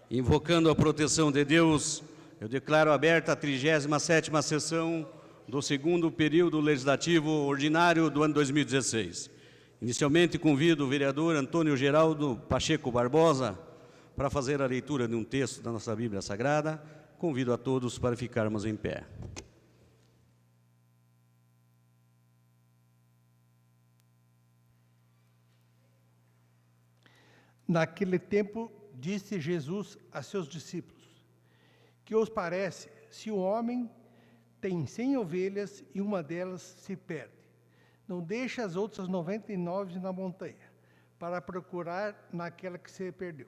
Invocando a proteção de Deus, eu declaro aberta a 37ª sessão do segundo período legislativo ordinário do ano 2016. Inicialmente, convido o vereador Antônio Geraldo Pacheco Barbosa para fazer a leitura de um texto da nossa Bíblia Sagrada. Convido a todos para ficarmos em pé. Naquele tempo, disse Jesus a seus discípulos: que os parece se um homem tem 100 ovelhas e uma delas se perde? Não deixe as outras 99 na montanha, para procurar naquela que se perdeu.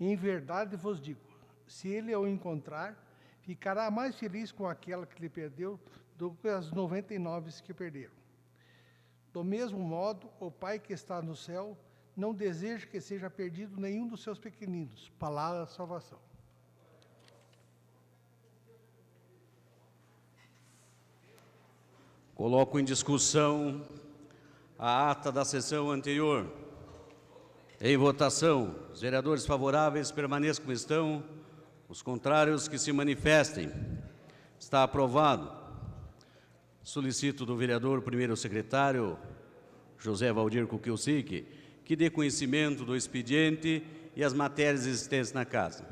Em verdade vos digo, se ele a encontrar, ficará mais feliz com aquela que lhe perdeu do que as 99 que perderam. Do mesmo modo, o Pai que está no céu não deseja que seja perdido nenhum dos seus pequeninos. Palavra da salvação. Coloco em discussão a ata da sessão anterior. Em votação, os vereadores favoráveis permaneçam como estão, os contrários que se manifestem. Está aprovado. Solicito do vereador primeiro secretário, José Valdir Kukielsic, que dê conhecimento do expediente e as matérias existentes na casa.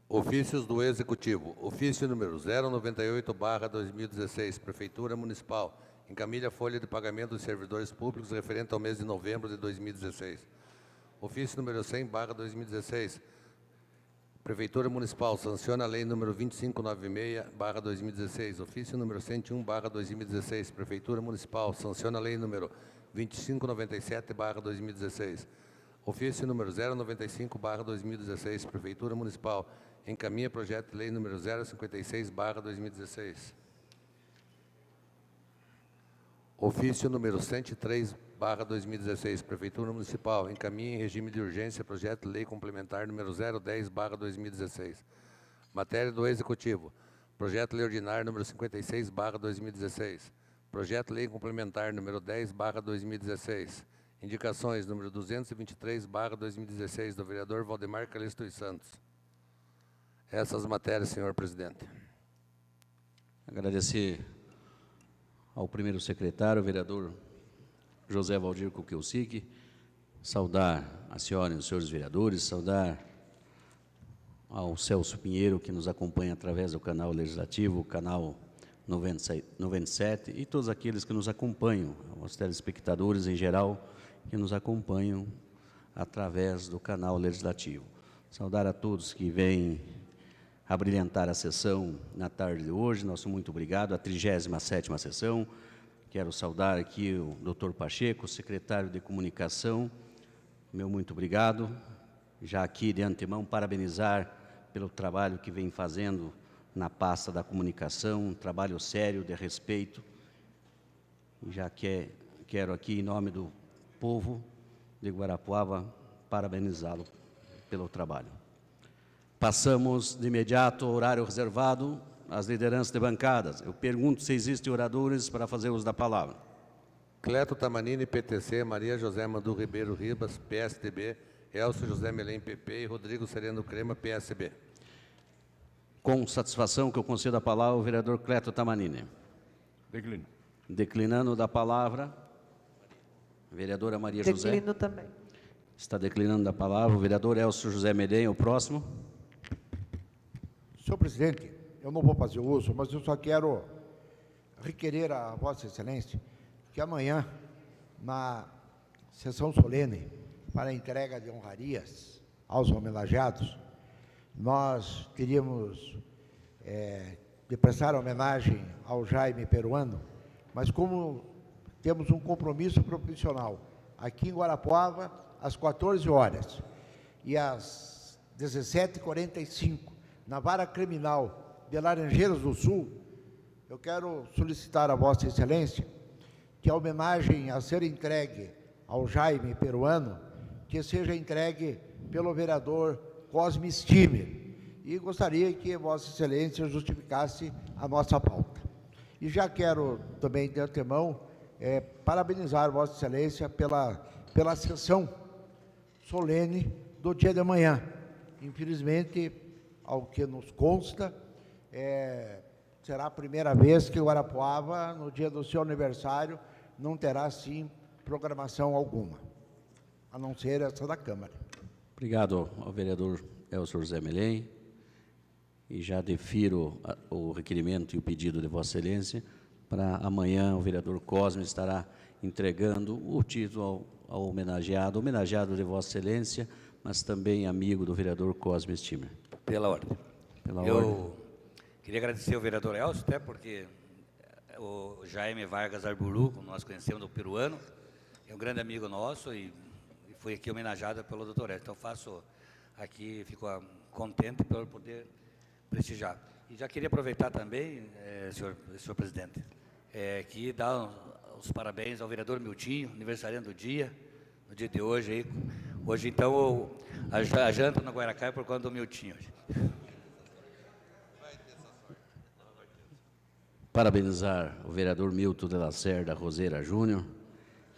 Ofícios do Executivo. Ofício número 098/2016, Prefeitura Municipal. Encaminha a folha de pagamento dos servidores públicos referente ao mês de novembro de 2016. Ofício número 100/2016, Prefeitura Municipal. Sanciona a lei número 2596/2016. Ofício número 101/2016, Prefeitura Municipal. Sanciona a lei número 2597/2016. Ofício número 095/2016, Prefeitura Municipal. Encaminha projeto de lei número 056/2016. Ofício número 103/2016, Prefeitura Municipal. Encaminha em regime de urgência projeto de lei complementar número 010/2016. Matéria do Executivo. Projeto de lei ordinário número 56/2016. Projeto de lei complementar número 10/2016. Indicações número 223/2016 do vereador Valdemar Calixto dos Santos. Essas matérias, senhor presidente. Agradecer ao primeiro secretário, o vereador José Valdir Kukielsic, saudar a senhora e os senhores vereadores, saudar ao Celso Pinheiro, que nos acompanha através do canal legislativo, o canal 97, e todos aqueles que nos acompanham, aos telespectadores em geral, que nos acompanham através do canal legislativo. Saudar a todos que vêm abrilhantar a sessão na tarde de hoje. Nosso muito obrigado, a 37ª sessão. Quero saudar aqui o Dr. Pacheco, secretário de Comunicação. Meu muito obrigado. Já aqui de antemão parabenizar pelo trabalho que vem fazendo na pasta da comunicação, um trabalho sério, de respeito. Já quero aqui, em nome do povo de Guarapuava, parabenizá-lo pelo trabalho. Passamos de imediato ao horário reservado às lideranças de bancadas. Eu pergunto se existem oradores para fazer uso da palavra. Cleto Tamanini, PTC, Maria José Mandu Ribeiro Ribas, PSDB, Elcio José Melém, PP e Rodrigo Sereno Crema, PSB. Com satisfação que eu concedo a palavra ao vereador Cleto Tamanini. Declino. Declinando da palavra, a vereadora Maria José. Declino também. Está declinando da palavra o vereador Elcio José Melém, o próximo. Senhor presidente, eu não vou fazer uso, mas eu só quero requerer a Vossa Excelência que amanhã, na sessão solene para a entrega de honrarias aos homenageados, nós teríamos de prestar homenagem ao Jaime Peruano, mas como temos um compromisso profissional aqui em Guarapuava, às 14 horas e às 17h45, na Vara Criminal de Laranjeiras do Sul, eu quero solicitar a Vossa Excelência que a homenagem a ser entregue ao Jaime Peruano, que seja entregue pelo vereador Cosme Stimer. E gostaria que Vossa Excelência justificasse a nossa pauta. E já quero também, de antemão, parabenizar Vossa Excelência pela sessão solene do dia de amanhã. Infelizmente, ao que nos consta, será a primeira vez que Guarapuava, no dia do seu aniversário, não terá, sim, programação alguma, a não ser essa da Câmara. Obrigado ao vereador Elcio José Melém, e já defiro o requerimento e o pedido de Vossa Excelência para amanhã o vereador Cosme estará entregando o título ao homenageado de Vossa Excelência, mas também amigo do vereador Cosme Stimer. Pela ordem. Eu queria agradecer ao vereador Elcio, até porque o Jaime Vargas Arburu, como nós conhecemos do peruano, é um grande amigo nosso e foi aqui homenageado pelo doutor Elcio. Então, fico contente por poder prestigiar. E já queria aproveitar também, senhor presidente, que dar os parabéns ao vereador Miltinho, aniversariante do dia, no dia de hoje. Aí. Hoje, então, a janta no Guaracá é por conta do Miltinho. Parabenizar o vereador Milton de Lacerda Roseira Júnior,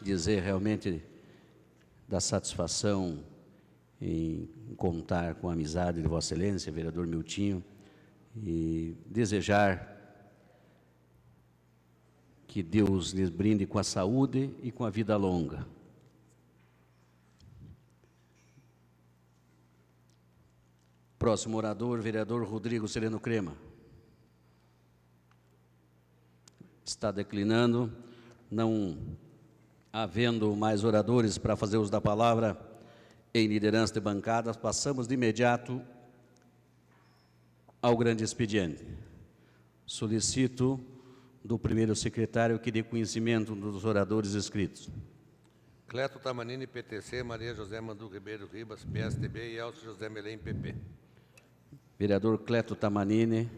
dizer realmente da satisfação em contar com a amizade de Vossa Excelência, vereador Miltinho, e desejar que Deus lhes brinde com a saúde e com a vida longa. Próximo orador, vereador Rodrigo Sereno Crema. Está declinando, não havendo mais oradores para fazer uso da palavra em liderança de bancadas, passamos de imediato ao grande expediente. Solicito do primeiro secretário que dê conhecimento dos oradores inscritos. Cleto Tamanini, PTC, Maria José Mandu Ribeiro Ribas, PSDB, e Elcio José Melém, PP. Vereador Cleto Tamanini.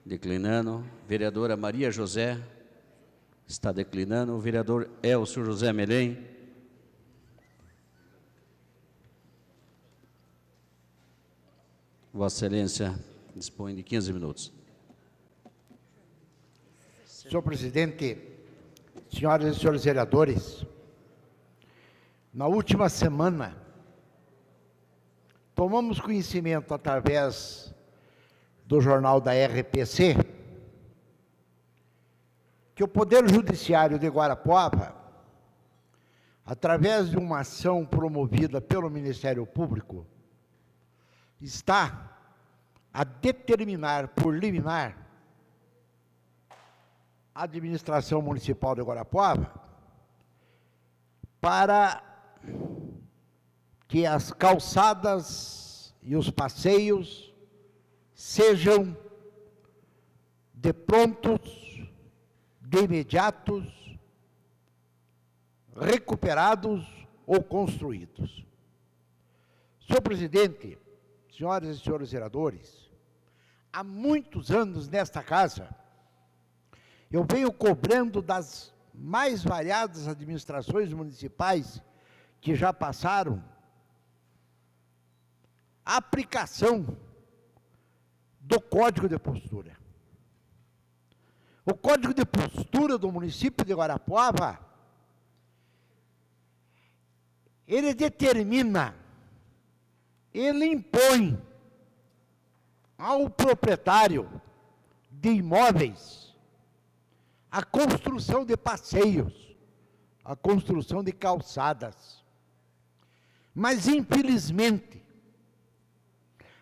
Declinando. Vereadora Maria José. Está declinando. Vereador Elcio José Melém. Vossa Excelência dispõe de 15 minutos. Senhor presidente, senhoras e senhores vereadores, na última semana, tomamos conhecimento através do jornal da RPC que o Poder Judiciário de Guarapuava, através de uma ação promovida pelo Ministério Público, está a determinar por liminar a administração municipal de Guarapuava para que as calçadas e os passeios sejam de prontos, de imediatos, recuperados ou construídos. Senhor presidente, senhoras e senhores vereadores, há muitos anos nesta casa, eu venho cobrando das mais variadas administrações municipais que já passaram a aplicação do Código de Postura. O Código de Postura do município de Guarapuava, ele determina, ele impõe ao proprietário de imóveis a construção de passeios, a construção de calçadas. Mas, infelizmente,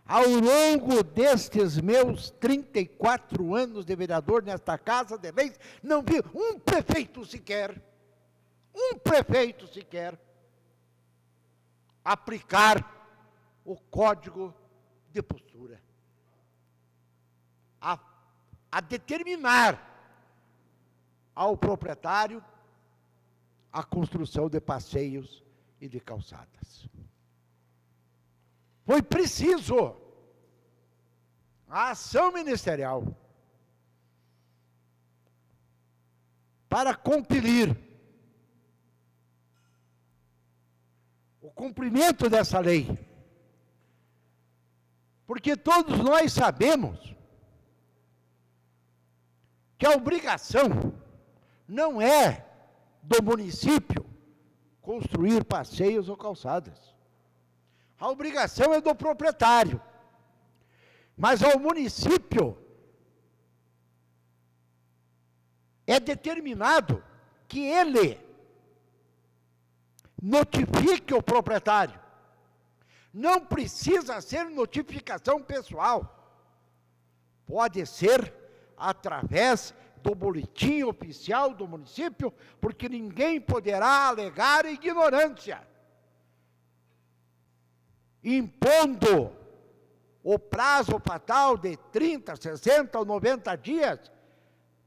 ao longo destes meus 34 anos de vereador nesta Casa de Leis, não vi um prefeito sequer aplicar o Código de Postura, a determinar ao proprietário a construção de passeios e de calçadas. Foi preciso a ação ministerial para compelir o cumprimento dessa lei, porque todos nós sabemos que a obrigação não é do município construir passeios ou calçadas. A obrigação é do proprietário. Mas ao município é determinado que ele notifique o proprietário. Não precisa ser notificação pessoal. Pode ser através do boletim oficial do município, porque ninguém poderá alegar ignorância, impondo o prazo fatal de 30, 60 ou 90 dias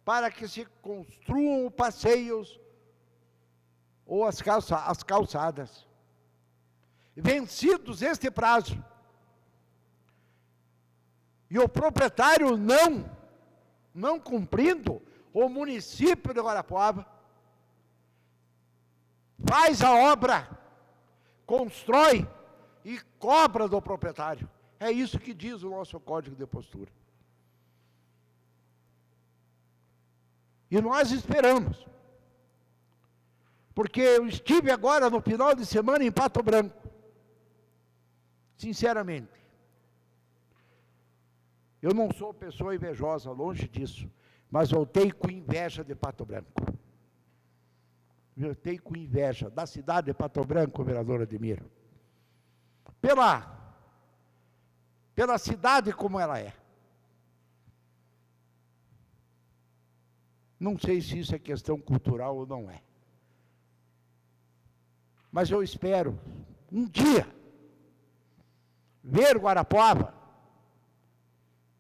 para que se construam passeios ou as calçadas. Vencidos este prazo, e o proprietário não cumprindo, o município de Guarapuava faz a obra, constrói e cobra do proprietário. É isso que diz o nosso Código de Postura. E nós esperamos, porque eu estive agora no final de semana em Pato Branco. Sinceramente, eu não sou pessoa invejosa, longe disso, mas voltei com inveja de Pato Branco. Voltei com inveja da cidade de Pato Branco, vereador Ademir. Pela cidade como ela é. Não sei se isso é questão cultural ou não é. Mas eu espero, um dia, ver Guarapuava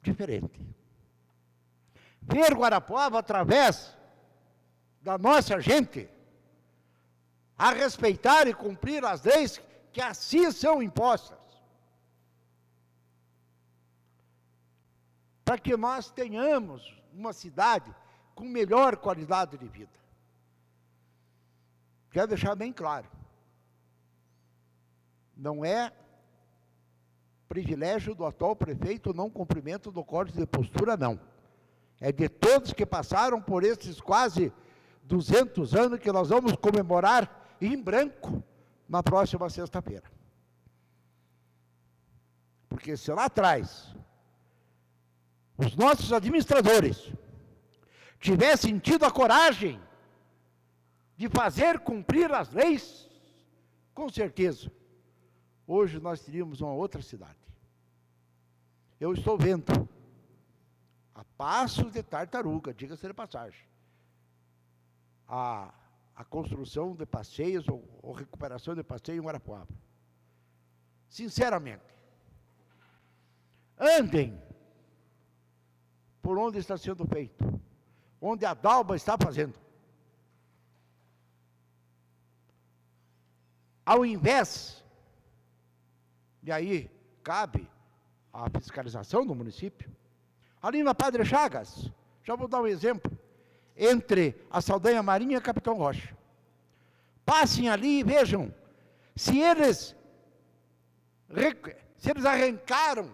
diferente. Ver Guarapuava através da nossa gente a respeitar e cumprir as leis que assim são impostas. Para que nós tenhamos uma cidade com melhor qualidade de vida. Quero deixar bem claro. Não é privilégio do atual prefeito o não cumprimento do Código de Postura, não. É de todos que passaram por esses quase 200 anos que nós vamos comemorar em branco na próxima sexta-feira. Porque se lá atrás os nossos administradores tivessem tido a coragem de fazer cumprir as leis, com certeza, hoje nós teríamos uma outra cidade. Eu estou vendo, a passos de tartaruga, diga-se de passagem, a construção de passeios ou recuperação de passeios em Guarapuava. Sinceramente, andem por onde está sendo feito, onde a Dalba está fazendo. Ao invés, e aí cabe a fiscalização do município, ali na Padre Chagas, já vou dar um exemplo, entre a Saldanha Marinha e a Capitão Rocha. Passem ali e vejam se eles arrancaram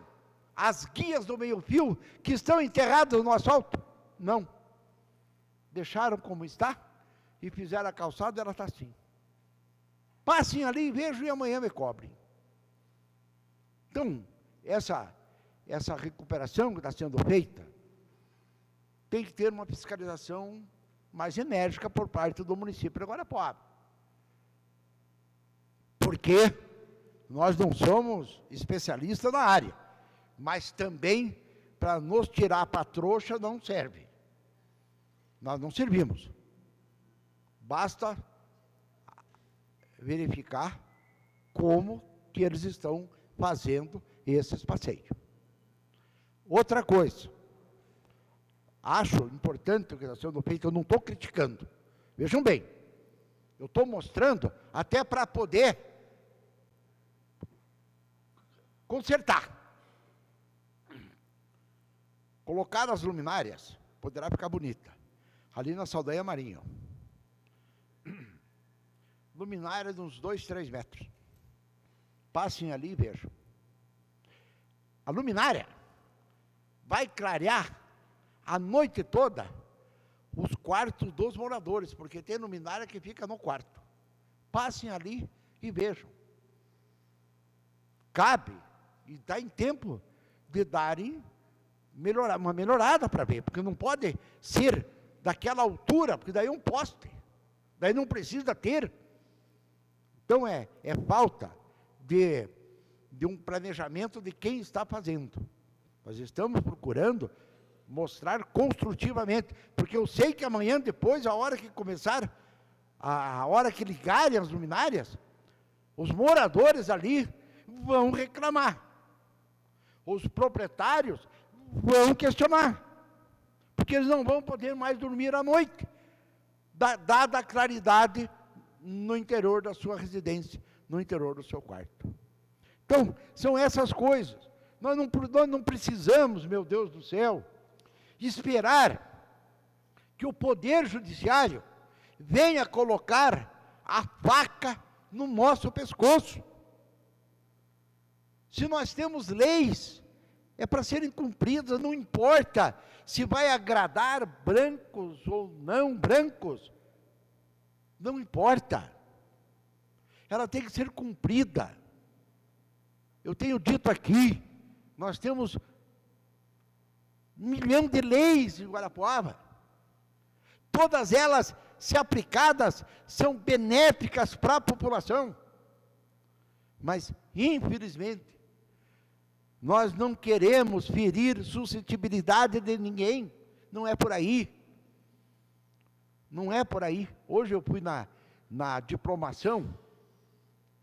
as guias do meio-fio que estão enterradas no asfalto. Não. Deixaram como está e fizeram a calçada, ela está assim. Passem ali e vejam e amanhã me cobrem. Então, essa recuperação que está sendo feita tem que ter uma fiscalização mais enérgica por parte do município de Guarapuava. Porque nós não somos especialistas na área, mas também para nos tirar para trouxa não serve. Nós não servimos. Basta verificar como que eles estão fazendo esses passeios. Outra coisa, acho importante o que está sendo feito, eu não estou criticando. Vejam bem, eu estou mostrando até para poder consertar. Colocar as luminárias, poderá ficar bonita. Ali na Saldanha Marinho. Luminária de uns 2, 3 metros. Passem ali e vejam. A luminária vai clarear a noite toda os quartos dos moradores, porque tem luminária que fica no quarto. Passem ali e vejam. Cabe, e está em tempo de darem uma melhorada para ver, porque não pode ser daquela altura, porque daí é um poste, daí não precisa ter. Então é falta de um planejamento de quem está fazendo. Nós estamos procurando mostrar construtivamente, porque eu sei que amanhã, depois, a hora que começar, a hora que ligarem as luminárias, os moradores ali vão reclamar. Os proprietários vão questionar, porque eles não vão poder mais dormir à noite, dada a claridade no interior da sua residência, no interior do seu quarto. Então, são essas coisas. Nós não precisamos, meu Deus do céu, esperar que o Poder Judiciário venha colocar a faca no nosso pescoço. Se nós temos leis, é para serem cumpridas, não importa se vai agradar brancos ou não brancos, não importa. Ela tem que ser cumprida. Eu tenho dito aqui, nós temos 1 milhão de leis em Guarapuava. Todas elas, se aplicadas, são benéficas para a população. Mas, infelizmente, nós não queremos ferir suscetibilidade de ninguém. Não é por aí. Não é por aí. Hoje eu fui na diplomação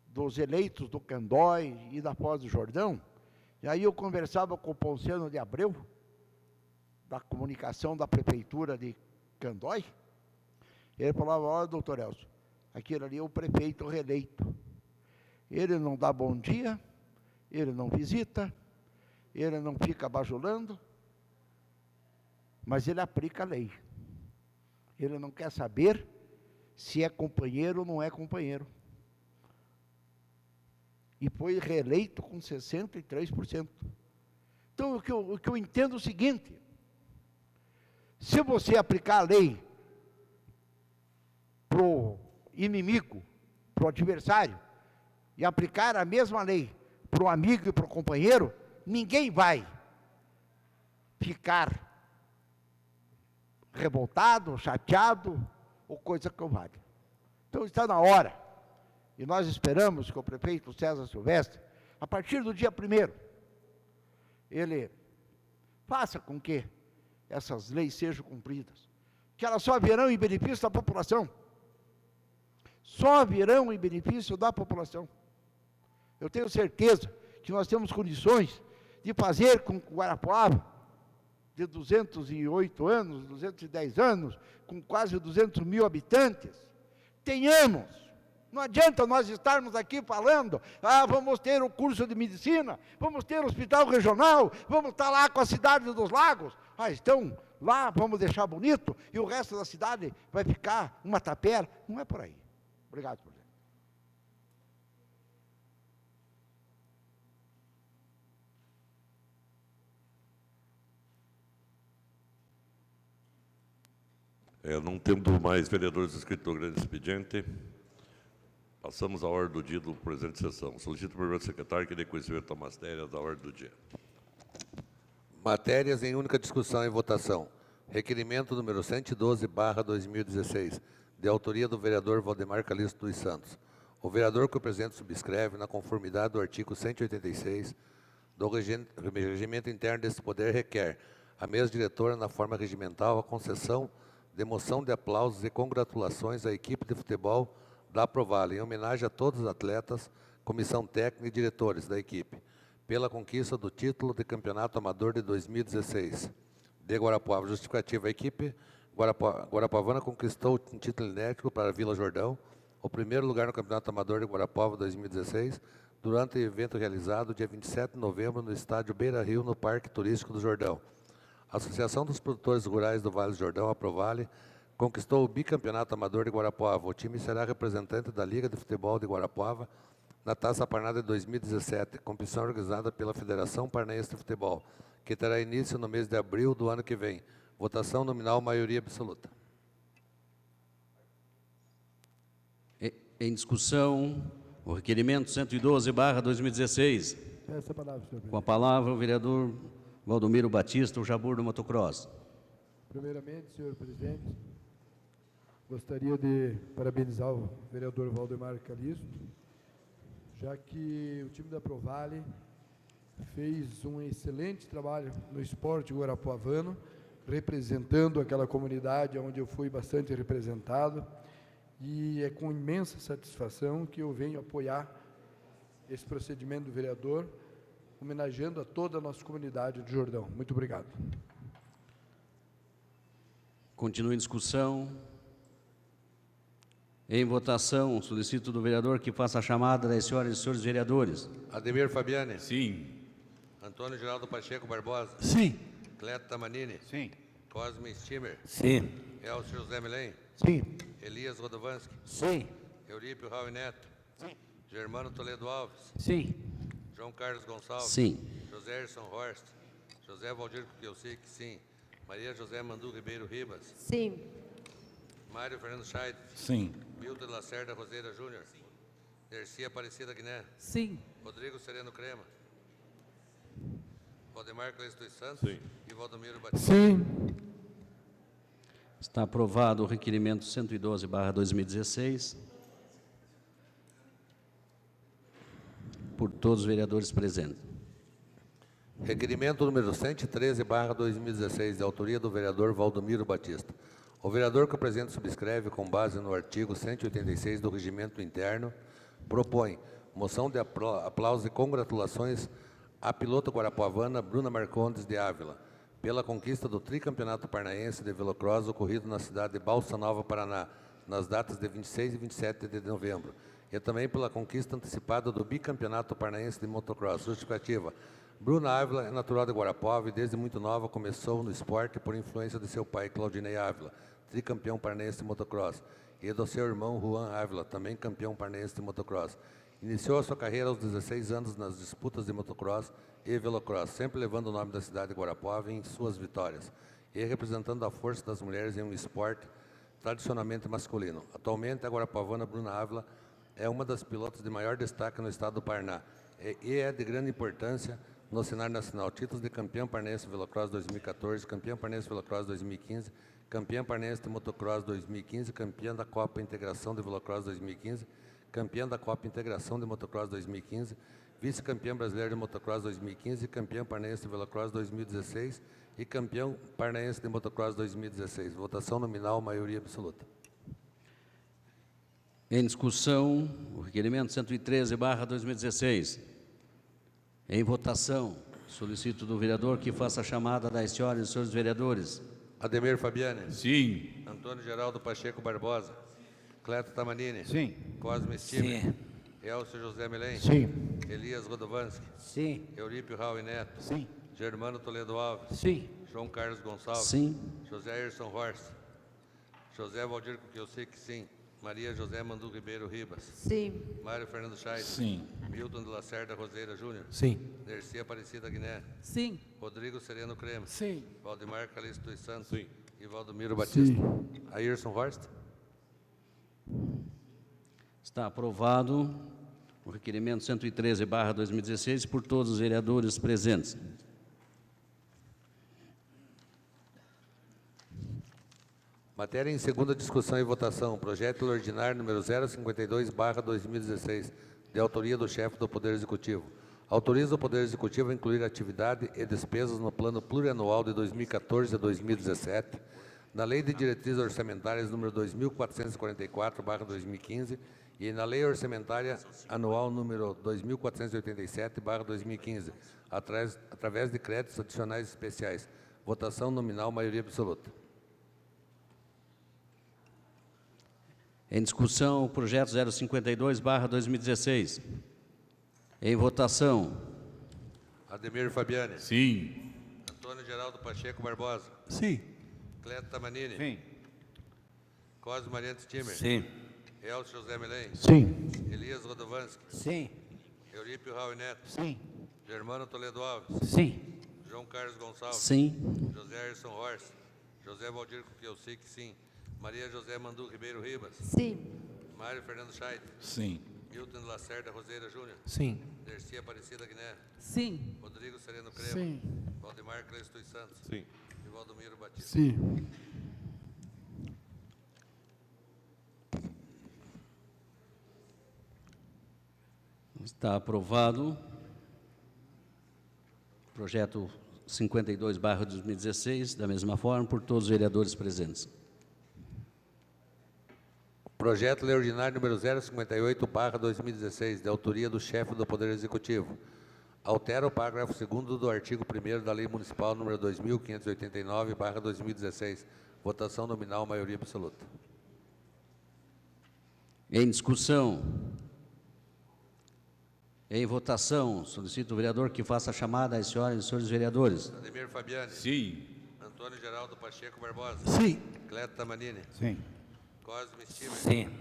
dos eleitos do Candói e da Foz do Jordão, e aí eu conversava com o Ponciano de Abreu, da comunicação da prefeitura de Candói. Ele falava: olha, doutor Elcio, aquele ali é o prefeito reeleito. Ele não dá bom dia, ele não visita, ele não fica bajulando, mas ele aplica a lei. Ele não quer saber se é companheiro ou não é companheiro. E foi reeleito com 63%. Então, o que eu entendo é o seguinte: se você aplicar a lei para o inimigo, para o adversário, e aplicar a mesma lei para o amigo e para o companheiro, ninguém vai ficar revoltado, chateado, ou coisa que valha. Então está na hora, e nós esperamos que o prefeito César Silvestre, a partir do dia 1º, ele faça com que essas leis sejam cumpridas, que elas só virão em benefício da população, só virão em benefício da população. Eu tenho certeza que nós temos condições de fazer com que Guarapuava, de 208 anos, 210 anos, com quase 200 mil habitantes, tenhamos. Não adianta nós estarmos aqui falando: vamos ter o curso de medicina, vamos ter o hospital regional, vamos estar lá com a cidade dos lagos. Então, lá vamos deixar bonito, e o resto da cidade vai ficar uma tapera. Não é por aí. Obrigado, presidente. Não tendo mais vereadores inscritos no grande expediente, passamos à ordem do dia do presente sessão. Solicito ao primeiro secretário que dê conhecimento da matéria da ordem do dia. Matérias em única discussão e votação. Requerimento número 112/2016, de autoria do vereador Valdemar Calixto dos Santos. O vereador que o presidente subscreve, na conformidade do artigo 186 do regimento interno deste poder, requer à mesa diretora, na forma regimental, a concessão de moção de aplausos e congratulações à equipe de futebol da Provale, em homenagem a todos os atletas, comissão técnica e diretores da equipe, pela conquista do título de campeonato amador de 2016. De Guarapuava, justificativa: a equipe guarapuavana conquistou um título inédito para a Vila Jordão, o primeiro lugar no campeonato amador de Guarapuava 2016, durante o evento realizado dia 27 de novembro no estádio Beira Rio, no Parque Turístico do Jordão. A Associação dos Produtores Rurais do Vale do Jordão, a Provale, conquistou o bicampeonato amador de Guarapuava. O time será representante da Liga de Futebol de Guarapuava na Taça Parnada de 2017, competição organizada pela Federação Paranaense de Futebol, que terá início no mês de abril do ano que vem. Votação nominal, maioria absoluta. Em discussão, o requerimento 112/2016. Peço a palavra, senhor presidente. Com a palavra, o vereador Valdomiro Batista, o Jabur do Motocross. Primeiramente, senhor presidente, gostaria de parabenizar o vereador Valdemar Calisto, já que o time da Provale fez um excelente trabalho no esporte guarapuavano, representando aquela comunidade onde eu fui bastante representado, e é com imensa satisfação que eu venho apoiar esse procedimento do vereador, homenageando a toda a nossa comunidade do Jordão. Muito obrigado. Continua em discussão. Em votação, solicito do vereador que faça a chamada das senhoras e senhores vereadores. Ademir Fabiani. Sim. Antônio Geraldo Pacheco Barbosa. Sim. Cleto Tamanini. Sim. Cosme Stimmer. Sim. Elcio José Milen. Sim. Elias Rodovanski. Sim. Eurípio Raul Neto. Sim. Germano Toledo Alves. Sim. João Carlos Gonçalves. Sim. José Erson Horst. José Valdir Kukielsic, sim. Maria José Mandu Ribeiro Ribas. Sim. Mário Fernando Scheid. Sim. Milton Lacerda Roseira Júnior. Dercy Aparecida Guiné. Sim. Rodrigo Sereno Crema. Valdemar Cleisto dos Santos. Sim. E Valdomiro Batista. Sim. Está aprovado o requerimento 112/2016 por todos os vereadores presentes. Requerimento número 113/2016, de autoria do vereador Valdomiro Batista. O vereador que o presidente subscreve com base no artigo 186 do Regimento Interno, propõe moção de aplausos e congratulações à pilota guarapuavana Bruna Marcondes de Ávila, pela conquista do tricampeonato paranaense de velocross ocorrido na cidade de Balsa Nova, Paraná, nas datas de 26 e 27 de novembro, e também pela conquista antecipada do bicampeonato paranaense de motocross. Justificativa: Bruna Ávila é natural de Guarapuava e desde muito nova começou no esporte por influência de seu pai, Claudinei Ávila, tricampeão paranaense de motocross, e do seu irmão, Juan Ávila, também campeão paranaense de motocross. Iniciou a sua carreira aos 16 anos nas disputas de motocross e velocross, sempre levando o nome da cidade de Guarapuava em suas vitórias, e representando a força das mulheres em um esporte tradicionalmente masculino. Atualmente, a guarapuavana Bruna Ávila é uma das pilotos de maior destaque no estado do Paraná, e é de grande importância no cenário nacional. Títulos de campeão paranaense velocross 2014, campeão paranaense velocross 2015, campeão paranaense de motocross 2015, campeão da Copa Integração de Velocross 2015, campeão da Copa Integração de Motocross 2015, vice-campeão brasileiro de motocross 2015, campeão paranaense de velocross 2016 e campeão paranaense de motocross 2016. Votação nominal, maioria absoluta. Em discussão, o requerimento 113/2016. Em votação, solicito do vereador que faça a chamada das senhoras e senhores vereadores. Ademir Fabiani. Sim. Antônio Geraldo Pacheco Barbosa. Cleto Tamanini. Sim. Cosme Stimmer. Sim. Elcio José Milen. Sim. Elias Rodovanski. Sim. Eurípio Raul Neto. Sim. Germano Toledo Alves. Sim. João Carlos Gonçalves. Sim. José Erson Horst. José Valdir Kukielsic, sim. Maria José Mandu Ribeiro Ribas. Sim. Mário Fernando Scheid. Sim. Milton de Lacerda Roseira Júnior. Sim. Dercy Aparecida Guiné. Sim. Rodrigo Sereno Crema. Sim. Valdemar Calisto dos Santos. Sim. E Valdomiro Batista. Ayrson Horst. Está aprovado o requerimento 113/2016 por todos os vereadores presentes. Matéria em segunda discussão e votação. Projeto de lei ordinário número 052/2016, de autoria do chefe do Poder Executivo. Autoriza o Poder Executivo a incluir atividade e despesas no Plano Plurianual de 2014 a 2017, na Lei de Diretrizes Orçamentárias número 2444/2015 e na Lei Orçamentária Anual número 2487/2015, através de créditos adicionais especiais. Votação nominal, maioria absoluta. Em discussão, o projeto 052/2016. Em votação. Ademir Fabiani. Sim. Antônio Geraldo Pacheco Barbosa. Sim. Cleto Tamanini. Sim. Cosme Mariano Stimmer. Sim. Elcio José Milen. Sim. Elias Rodovanski. Sim. Eurípio Raul Neto. Sim. Germano Toledo Alves. Sim. João Carlos Gonçalves. Sim. José Erson Horst. José Valdir Kukielsic, sim. Maria José Mandu Ribeiro Ribas. Sim. Mário Fernando Scheidt. Sim. Milton de Lacerda Roseira Júnior. Sim. Dercy Aparecida Guiné. Sim. Rodrigo Sereno Crema. Sim. Valdemar Cleis dos Santos. Sim. E Valdomiro Batista. Sim. Está aprovado. Projeto 52/2016, da mesma forma, por todos os vereadores presentes. Projeto de Lei Ordinário número 058/2016, de autoria do chefe do Poder Executivo. Altera o parágrafo 2º do artigo 1º da Lei Municipal número 2589/2016. Votação nominal, maioria absoluta. Em discussão. Em votação, solicito o vereador que faça a chamada às senhoras e senhores vereadores. Ademir Fabiani. Sim. Antônio Geraldo Pacheco Barbosa. Sim. Cleto Tamanini. Sim. Cosme Stimer. Sim.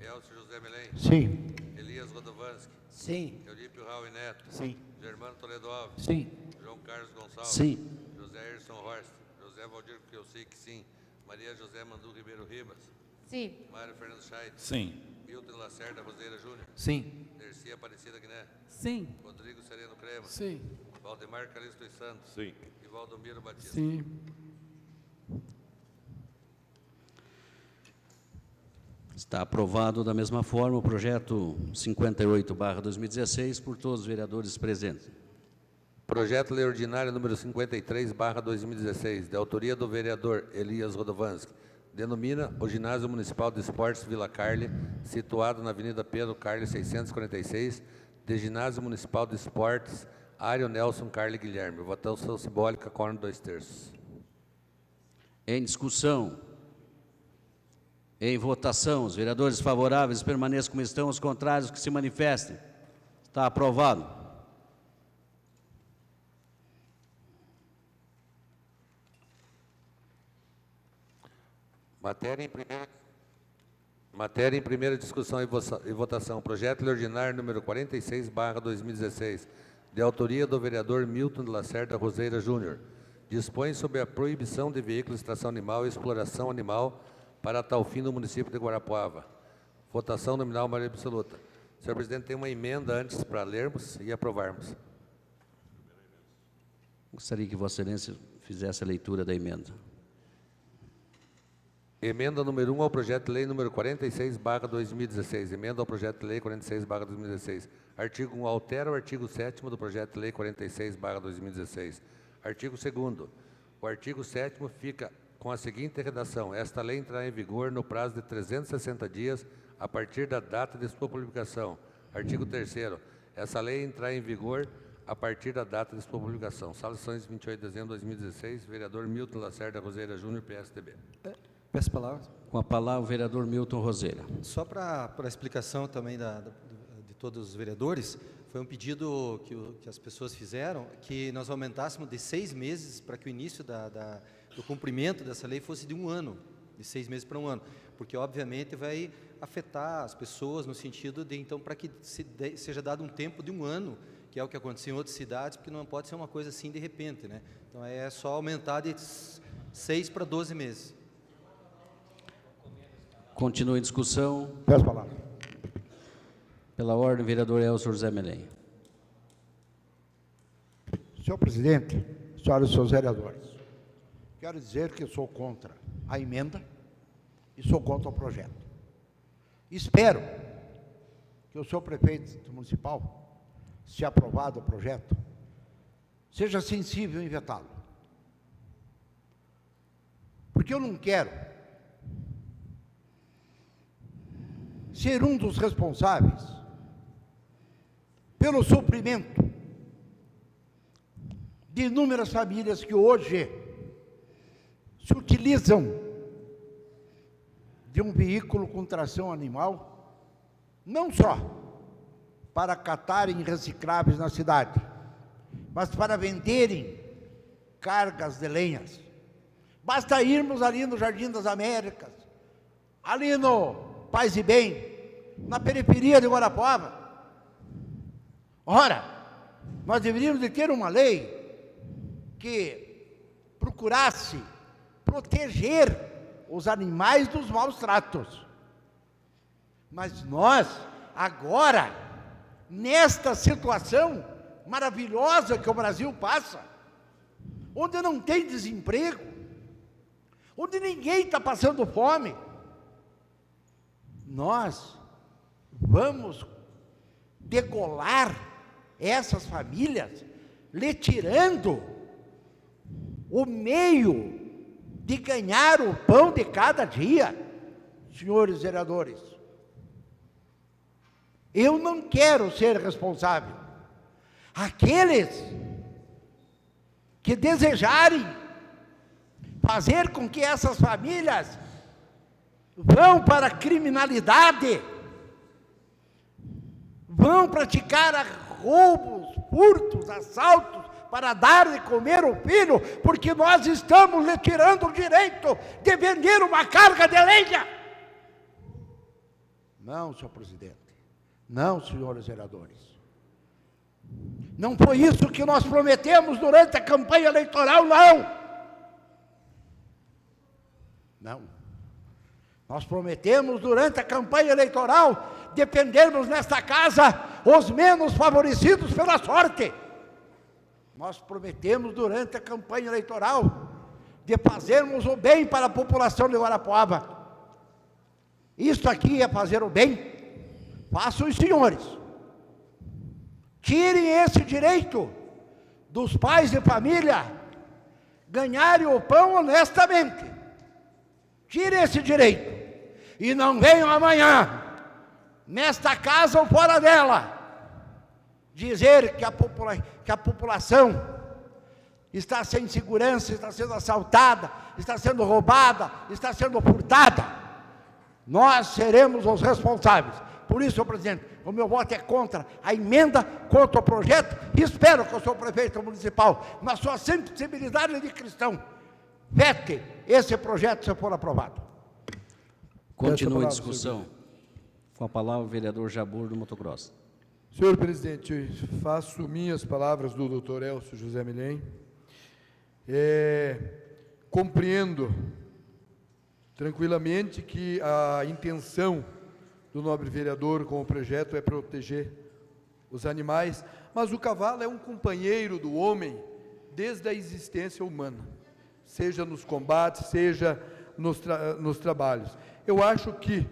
Elcio José Melém. Sim. Elias Rodovanski. Sim. Eulípio Raul Neto. Sim. Germano Toledo Alves. Sim. João Carlos Gonçalves. Sim. José Erson Horst. José Valdir Kielsic, sim. Maria José Mandu Ribeiro Ribas. Sim. Mário Fernando Scheidt. Sim. Milton Lacerda Roseira Júnior. Sim. Dercy Aparecida Guiné. Sim. Rodrigo Sereno Crema. Sim. Valdemar Calixto dos Santos. Sim. E Valdomiro Batista. Sim. Está aprovado da mesma forma o projeto 58/2016 por todos os vereadores presentes. Projeto de Lei Ordinária número 53/2016, de autoria do vereador Elias Rodovanski, denomina o Ginásio Municipal de Esportes Vila Carle, situado na Avenida Pedro Carle 646, de Ginásio Municipal de Esportes Ário Nelson Carle Guilherme. Votação simbólica, quórum 2/3. Em discussão. Em votação, os vereadores favoráveis permaneçam como estão, os contrários que se manifestem. Está aprovado. Matéria em primeira discussão e votação. Projeto de Lei Ordinário número 46/2016, de autoria do vereador Milton de Lacerda Roseira Júnior. Dispõe sobre a proibição de veículos de extração animal e exploração animal para tal fim no município de Guarapuava. Votação nominal, maioria absoluta. Senhor presidente, tem uma emenda antes para lermos e aprovarmos. Gostaria que Vossa Excelência fizesse a leitura da emenda. Emenda número 1 ao projeto de lei número 46/2016. Emenda ao projeto de lei 46/2016. Artigo 1. Altera o artigo 7º do projeto de lei 46/2016. Artigo 2º. O artigo 7º fica com a seguinte redação: esta lei entrará em vigor no prazo de 360 dias a partir da data de sua publicação. Artigo 3º. Essa lei entrará em vigor a partir da data de sua publicação. Sala de sessões, 28 de dezembro de 2016. Vereador Milton Lacerda Roseira Júnior, PSDB. Peço a palavra. Com a palavra o vereador Milton Roseira. Só para a explicação também de todos os vereadores, foi um pedido que as pessoas fizeram, que nós aumentássemos de 6 meses para que o início do cumprimento dessa lei fosse de 1 ano, de 6 meses para 1 ano, porque obviamente vai afetar as pessoas no sentido de, então, para que seja dado um tempo de 1 ano, que é o que aconteceu em outras cidades, porque não pode ser uma coisa assim de repente, né? Então é só aumentar de 6 para 12 meses. Continua em discussão. Peço a palavra. Pela ordem, vereador Elcio José Melém. Senhor presidente, senhoras e senhores vereadores, quero dizer que eu sou contra a emenda e sou contra o projeto. Espero que o senhor prefeito municipal, se aprovado o projeto, seja sensível em vetá-lo. Porque eu não quero ser um dos responsáveis pelo suprimento de inúmeras famílias que hoje se utilizam de um veículo com tração animal, não só para catarem recicláveis na cidade, mas para venderem cargas de lenhas. Basta irmos ali no Jardim das Américas, ali no Paz e Bem, na periferia de Guarapuava. Ora, nós deveríamos de ter uma lei que procurasse proteger os animais dos maus tratos. Mas nós, agora, nesta situação maravilhosa que o Brasil passa, onde não tem desemprego, onde ninguém está passando fome, nós vamos degolar essas famílias, lhe tirando o meio de ganhar o pão de cada dia, senhores vereadores. Eu não quero ser responsável. Aqueles que desejarem fazer com que essas famílias vão para a criminalidade, vão praticar roubos, furtos, assaltos, para dar de comer o filho, porque nós estamos lhe tirando o direito de vender uma carga de lenha. Não, senhor presidente. Não, senhores vereadores. Não foi isso que nós prometemos durante a campanha eleitoral, não. Não. Nós prometemos durante a campanha eleitoral defendermos nesta casa os menos favorecidos pela sorte. Nós prometemos durante a campanha eleitoral de fazermos o bem para a população de Guarapuava. Isto aqui é fazer o bem. Façam os senhores. Tirem esse direito dos pais de família ganharem o pão honestamente. Tirem esse direito. E não venham amanhã, nesta casa ou fora dela, dizer que a população está sem segurança, está sendo assaltada, está sendo roubada, está sendo furtada. Nós seremos os responsáveis. Por isso, senhor presidente, o meu voto é contra a emenda, contra o projeto, e espero que o senhor prefeito municipal, na sua sensibilidade de cristão, vete esse projeto se for aprovado. Continua a discussão. Com a palavra o vereador Jabur do Motocross. Senhor presidente, faço minhas palavras do doutor Elcio José Milhem. Compreendo tranquilamente que a intenção do nobre vereador com o projeto é proteger os animais, mas o cavalo é um companheiro do homem desde a existência humana, seja nos combates, seja nos trabalhos. Eu acho que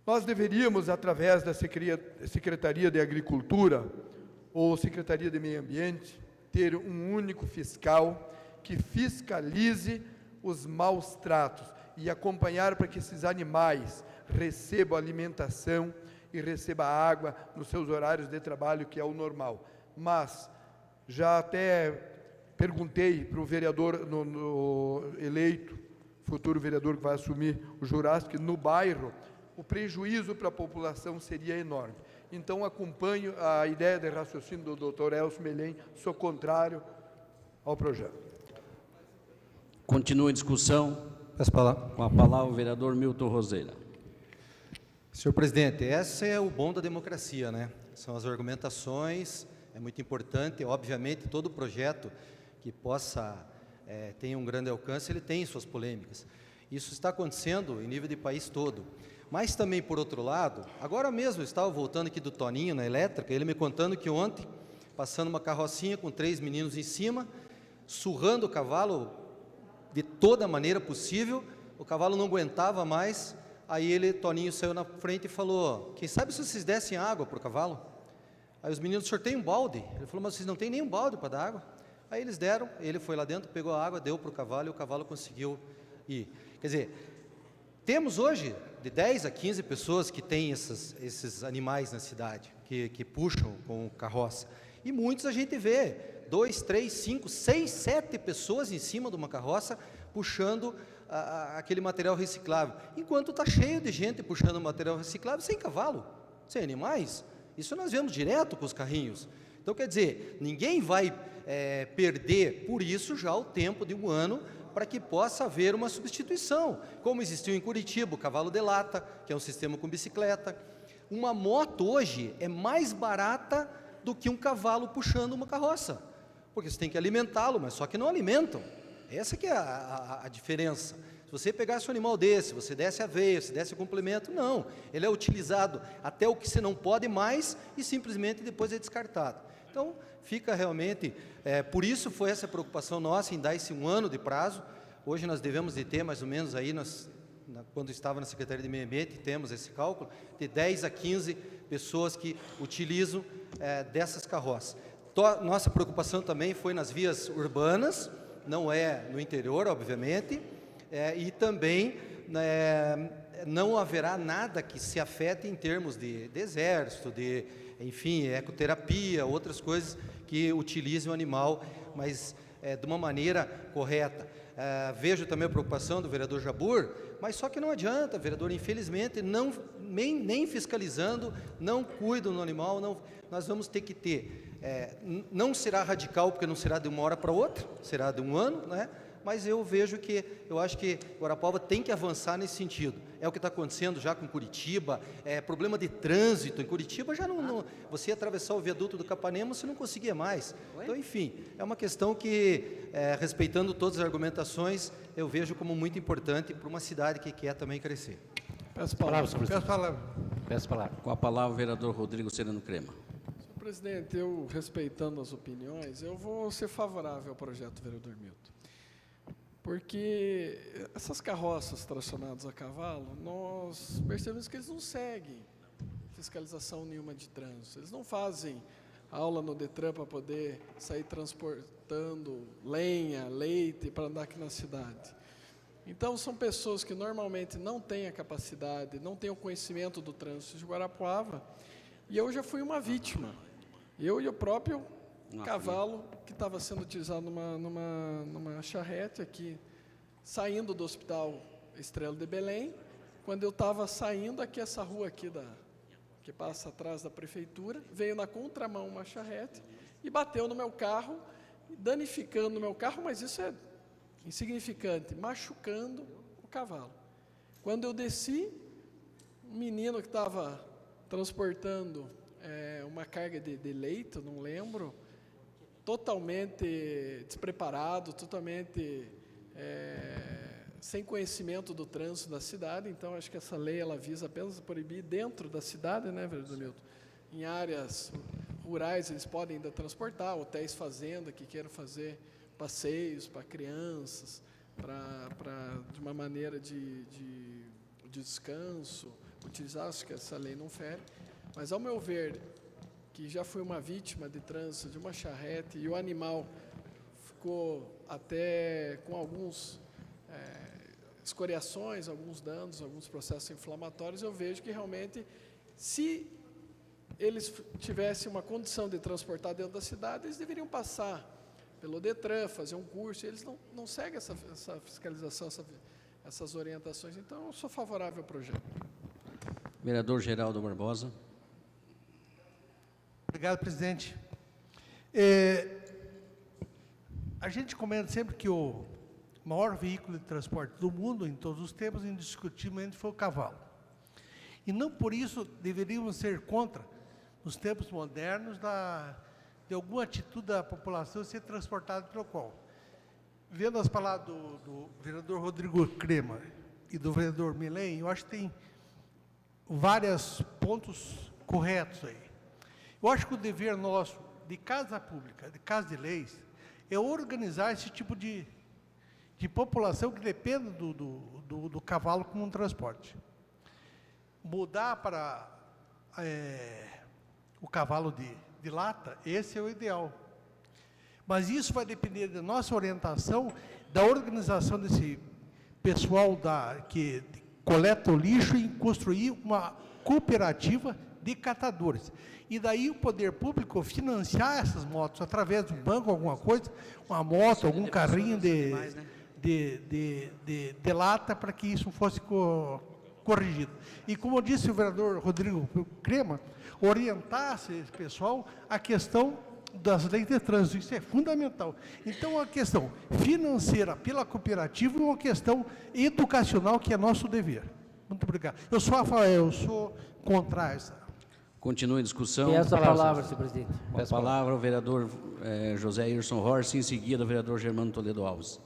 nós deveríamos, através da Secretaria de Agricultura ou Secretaria de Meio Ambiente, ter um único fiscal que fiscalize os maus tratos e acompanhar para que esses animais recebam alimentação e recebam água nos seus horários de trabalho, que é o normal. Mas já até perguntei para o vereador eleito, futuro vereador que vai assumir o Jurássico, no bairro, o prejuízo para a população seria enorme. Então, acompanho a ideia de raciocínio do doutor Elcio Milhem, sou contrário ao projeto. Continua a discussão. Com a palavra o vereador Milton Roseira. Senhor presidente, esse é o bom da democracia, né? São as argumentações, é muito importante, obviamente, todo projeto que possa ter um grande alcance, ele tem suas polêmicas. Isso está acontecendo em nível de país todo. Mas também, por outro lado, agora mesmo eu estava voltando aqui do Toninho, na elétrica, ele me contando que ontem, passando uma carrocinha com 3 meninos em cima, surrando o cavalo de toda maneira possível, o cavalo não aguentava mais, aí Toninho saiu na frente e falou, quem sabe se vocês dessem água para o cavalo? Aí os meninos, o senhor tem um balde? Ele falou, mas vocês não têm nenhum balde para dar água? Aí eles deram, ele foi lá dentro, pegou a água, deu para o cavalo e o cavalo conseguiu ir. Quer dizer, temos hoje de 10 a 15 pessoas que têm esses animais na cidade, que puxam com carroça. E muitos a gente vê, 2, 3, 5, 6, 7 pessoas em cima de uma carroça puxando aquele material reciclável. Enquanto está cheio de gente puxando material reciclável sem cavalo, sem animais. Isso nós vemos direto com os carrinhos. Então, quer dizer, ninguém vai perder por isso já o tempo de um ano para que possa haver uma substituição, como existiu em Curitiba, o cavalo de lata, que é um sistema com bicicleta. Uma moto hoje é mais barata do que um cavalo puxando uma carroça, porque você tem que alimentá-lo, mas só que não alimentam. Essa que é a diferença. Se você pegasse um animal desse, você desse aveia, você desse complemento, não. Ele é utilizado até o que você não pode mais e simplesmente depois é descartado. Então, fica realmente... por isso foi essa preocupação nossa em dar esse 1 ano de prazo. Hoje nós devemos de ter mais ou menos aí, quando estava na Secretaria de Meio Ambiente, temos esse cálculo, de 10 a 15 pessoas que utilizam dessas carroças. Nossa preocupação também foi nas vias urbanas, não é no interior, obviamente, e também não haverá nada que se afete em termos de exército, enfim, ecoterapia, outras coisas que utilizem o animal, mas de uma maneira correta. Vejo também a preocupação do vereador Jabur, mas só que não adianta, vereador, infelizmente, nem fiscalizando, não cuidam do animal, nós vamos ter que ter, não será radical, porque não será de uma hora para outra, será de 1 ano, né? Mas eu acho que Guarapuava tem que avançar nesse sentido. É o que está acontecendo já com Curitiba, problema de trânsito em Curitiba, já não você atravessar o viaduto do Capanema, você não conseguia mais. Então, enfim, é uma questão que, respeitando todas as argumentações, eu vejo como muito importante para uma cidade que quer também crescer. Peço palavras, presidente. Peço palavra. Com a palavra, o vereador Rodrigo Sereno Crema. Senhor presidente, eu, respeitando as opiniões, eu vou ser favorável ao projeto do vereador Milton. Porque essas carroças tracionadas a cavalo, nós percebemos que eles não seguem fiscalização nenhuma de trânsito. Eles não fazem aula no Detran para poder sair transportando lenha, leite para andar aqui na cidade. Então, são pessoas que normalmente não têm a capacidade, não têm o conhecimento do trânsito de Guarapuava, e eu já fui uma vítima. Eu e o próprio cavalo que estava sendo utilizado numa charrete aqui, saindo do Hospital Estrela de Belém. Quando eu estava saindo aqui, essa rua aqui que passa atrás da prefeitura, veio na contramão uma charrete e bateu no meu carro, danificando o meu carro, mas isso é insignificante, machucando o cavalo. Quando eu desci, um menino que estava transportando uma carga de leite, não lembro, totalmente despreparado, totalmente sem conhecimento do trânsito da cidade. Então, acho que essa lei ela visa apenas proibir dentro da cidade, né, vereador Milton? Em áreas rurais, eles podem ainda transportar, hotéis fazenda que queiram fazer passeios para crianças, de uma maneira de descanso, utilizar, acho que essa lei não fere. Mas, ao meu ver, que já fui uma vítima de trânsito de uma charrete e o animal ficou até com alguns escoriações, alguns danos, alguns processos inflamatórios, eu vejo que realmente, se eles tivessem uma condição de transportar dentro da cidade, eles deveriam passar pelo Detran, fazer um curso. Eles não seguem essa fiscalização, essas orientações. Então, eu sou favorável ao projeto. Vereador Geraldo Barbosa. Obrigado, presidente. A gente comenta sempre que o maior veículo de transporte do mundo, em todos os tempos, indiscutivelmente, foi o cavalo. E não por isso deveríamos ser contra, nos tempos modernos, de alguma atitude da população ser transportada pelo qual. Vendo as palavras do vereador Rodrigo Crema e do vereador Milém, eu acho que tem vários pontos corretos aí. Eu acho que o dever nosso, de casa pública, de casa de leis, é organizar esse tipo de população que depende do cavalo como um transporte. Mudar para o cavalo de lata, esse é o ideal. Mas isso vai depender da nossa orientação, da organização desse pessoal que coleta o lixo e construir uma cooperativa de catadores. E daí o poder público financiar essas motos através do banco, alguma coisa, uma moto, algum carrinho de lata, para que isso fosse corrigido. E como disse o vereador Rodrigo Crema, orientar esse pessoal a questão das leis de trânsito, isso é fundamental. Então, a questão financeira pela cooperativa é uma questão educacional que é nosso dever. Muito obrigado. Eu sou contra essa. Continua a discussão. Peço a palavra, senhor presidente. Com a palavra, o vereador José Irson Horst, em seguida, o vereador Germano Toledo Alves.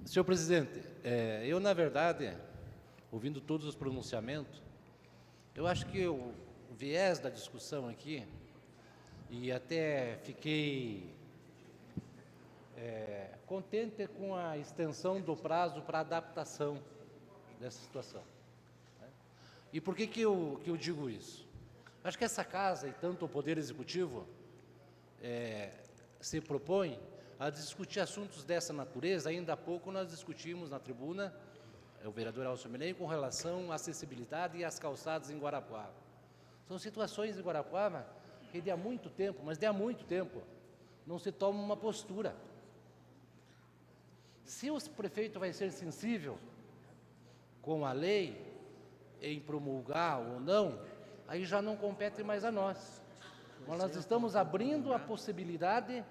Senhor presidente, eu, na verdade, ouvindo todos os pronunciamentos, eu acho que o viés da discussão aqui, e até fiquei contente com a extensão do prazo para adaptação dessa situação. Né? E por que eu digo isso? Acho que essa casa, e tanto o Poder Executivo, se propõe a discutir assuntos dessa natureza. Ainda há pouco nós discutimos na tribuna, o vereador Elcio Milei, com relação à acessibilidade e às calçadas em Guarapuava. São situações em Guarapuava que de há muito tempo, mas de há muito tempo, não se toma uma postura. Se o prefeito vai ser sensível com a lei, em promulgar ou não, aí já não compete mais a nós. Mas nós estamos abrindo a possibilidade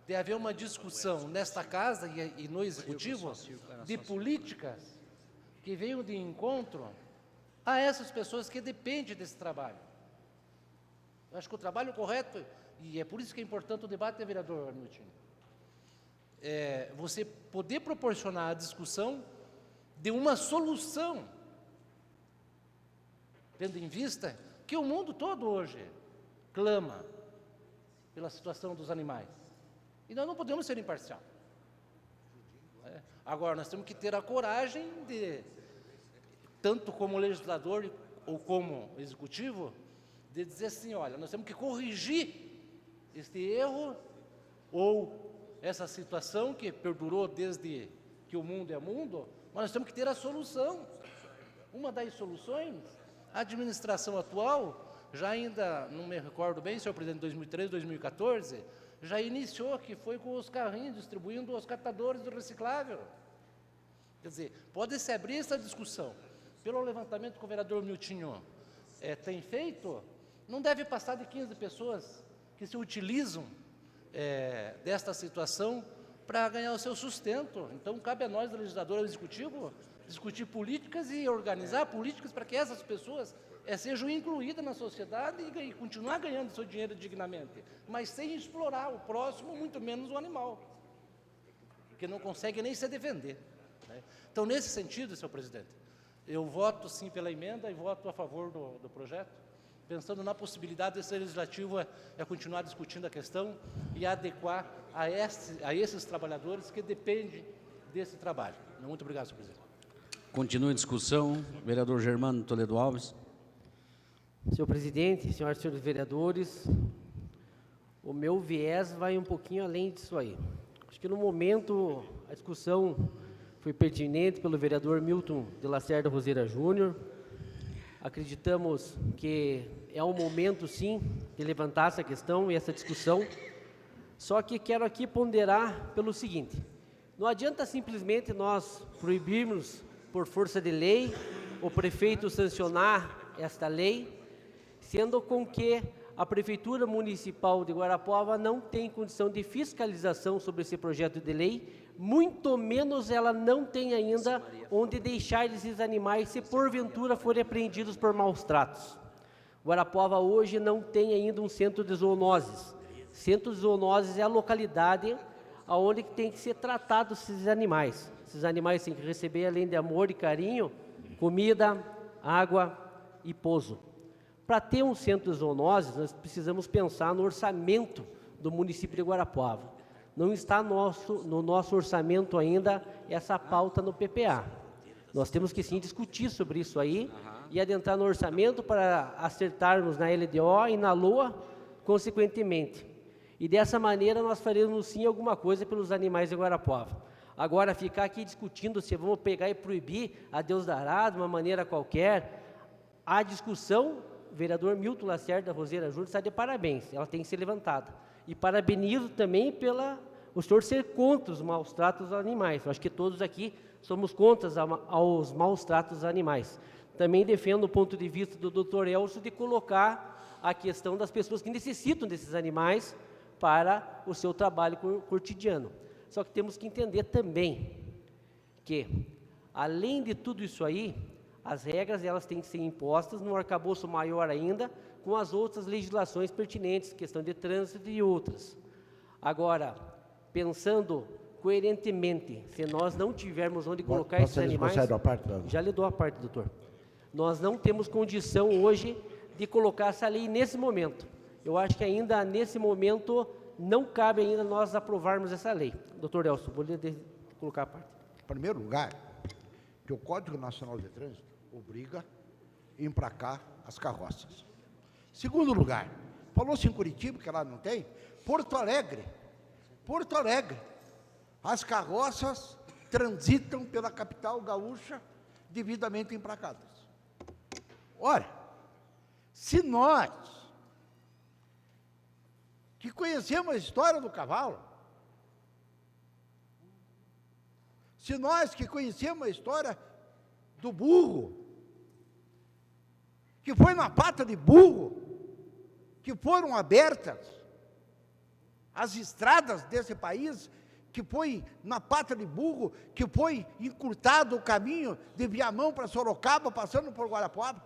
de haver uma discussão nesta casa e no Executivo de políticas que venham de encontro a essas pessoas que dependem desse trabalho. Eu acho que o trabalho correto, e é por isso que é importante o debate, vereador Milton, você poder proporcionar a discussão de uma solução, tendo em vista que o mundo todo hoje clama pela situação dos animais. E nós não podemos ser imparcial. Agora, nós temos que ter a coragem de, tanto como legislador ou como executivo, de dizer assim, olha, nós temos que corrigir este erro ou essa situação que perdurou desde que o mundo é mundo, mas nós temos que ter a solução. Uma das soluções, a administração atual, já ainda, não me recordo bem, senhor presidente, 2013, 2014, já iniciou, que foi com os carrinhos, distribuindo os catadores do reciclável. Quer dizer, pode-se abrir essa discussão. Pelo levantamento que o vereador Miltinho tem feito, não deve passar de 15 pessoas que se utilizam desta situação para ganhar o seu sustento. Então, cabe a nós, legislador e executivo, discutir políticas e organizar políticas para que essas pessoas sejam incluídas na sociedade e continuar ganhando seu dinheiro dignamente, mas sem explorar o próximo, muito menos o animal, que não consegue nem se defender. Né? Então, nesse sentido, senhor presidente, eu voto sim pela emenda e voto a favor do projeto, pensando na possibilidade desse legislativo continuar discutindo a questão e adequar a esses trabalhadores que dependem desse trabalho. Muito obrigado, senhor presidente. Continua a discussão. Vereador Germano Toledo Alves. Senhor presidente, senhoras e senhores vereadores, o meu viés vai um pouquinho além disso aí. Acho que no momento a discussão foi pertinente pelo vereador Milton de Lacerda Roseira Júnior. Acreditamos que é um momento, sim, de levantar essa questão e essa discussão. Só que quero aqui ponderar pelo seguinte: não adianta simplesmente nós proibirmos, por força de lei, o prefeito sancionar esta lei, sendo com que a Prefeitura Municipal de Guarapuava não tem condição de fiscalização sobre esse projeto de lei, muito menos ela não tem ainda onde deixar esses animais se porventura forem apreendidos por maus tratos. Guarapuava hoje não tem ainda um centro de zoonoses. Centro de zoonoses é a localidade onde tem que ser tratados esses animais. Esses animais têm que receber, além de amor e carinho, comida, água e pouso. Para ter um centro de zoonoses, nós precisamos pensar no orçamento do município de Guarapuava. Não está no nosso orçamento ainda essa pauta no PPA. Nós temos que sim discutir sobre isso aí e adentrar no orçamento para acertarmos na LDO e na LOA, consequentemente. E dessa maneira nós faremos sim alguma coisa pelos animais de Guarapuava. Agora, ficar aqui discutindo se vamos pegar e proibir a Deus dará de uma maneira qualquer, a discussão, o vereador Milton Lacerda Roseira Júnior está de parabéns, ela tem que ser levantada. E parabenizo também o senhor ser contra os maus tratos aos animais. Eu acho que todos aqui somos contra aos maus tratos aos animais. Também defendo o ponto de vista do Dr. Elcio de colocar a questão das pessoas que necessitam desses animais para o seu trabalho cotidiano. Só que temos que entender também que, além de tudo isso aí, as regras elas têm que ser impostas num arcabouço maior ainda, com as outras legislações pertinentes, questão de trânsito e outras. Agora, pensando coerentemente. Se nós não tivermos onde colocar Vossa esses Excelência animais... concede a parte, doutor? Já lhe dou a parte, doutor. Nós não temos condição hoje de colocar essa lei nesse momento. Eu acho que ainda nesse momento não cabe ainda nós aprovarmos essa lei. Doutor Elcio, vou colocar a parte. Em primeiro lugar, que o Código Nacional de Trânsito obriga a emplacar as carroças. Segundo lugar, falou-se em Curitiba, que lá não tem, Porto Alegre, as carroças transitam pela capital gaúcha devidamente emplacadas. Ora, se nós, que conhecemos a história do cavalo, se nós que conhecemos a história do burro, que foi na pata de burro, que foram abertas as estradas desse país, que foi na pata de burro, que foi encurtado o caminho de Viamão para Sorocaba, passando por Guarapuava?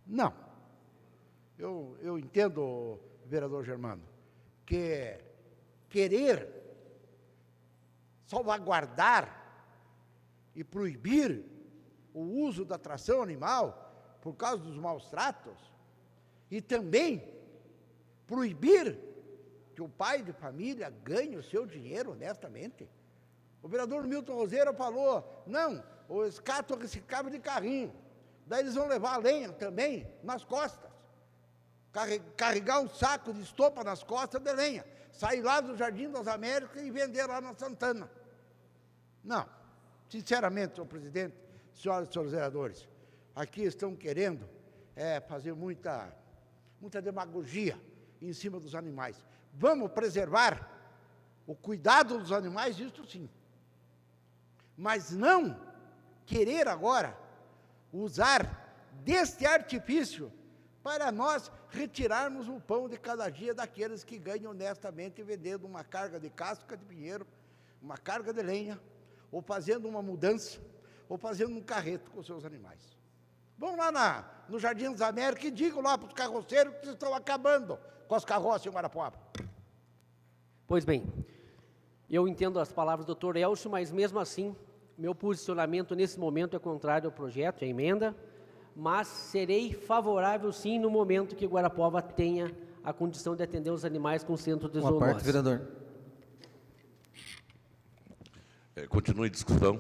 Não. Eu entendo, vereador Germano, que querer salvaguardar e proibir o uso da tração animal por causa dos maus tratos e também proibir que o pai de família ganhe o seu dinheiro honestamente. O vereador Milton Roseira falou, não, o escato reciclável de carrinho, daí eles vão levar a lenha também nas costas, carregar um saco de estopa nas costas de lenha, sair lá do Jardim das Américas e vender lá na Santana. Não, sinceramente, senhor presidente, senhoras e senhores vereadores, aqui estão querendo fazer muita demagogia em cima dos animais. Vamos preservar o cuidado dos animais, isso sim. Mas não querer agora usar deste artifício para nós retirarmos o pão de cada dia daqueles que ganham honestamente vendendo uma carga de casca de pinheiro, uma carga de lenha, ou fazendo uma mudança, ou fazendo um carreto com os seus animais. Vão lá no Jardim das Américas e digam lá para os carroceiros que estão acabando com as carroças em Guarapuava. Pois bem, eu entendo as palavras do doutor Elcio, mas mesmo assim, meu posicionamento nesse momento é contrário ao projeto, à emenda, mas serei favorável sim no momento que Guarapuava tenha a condição de atender os animais com centro de zoonose. Uma parte, vereador. Continue a discussão.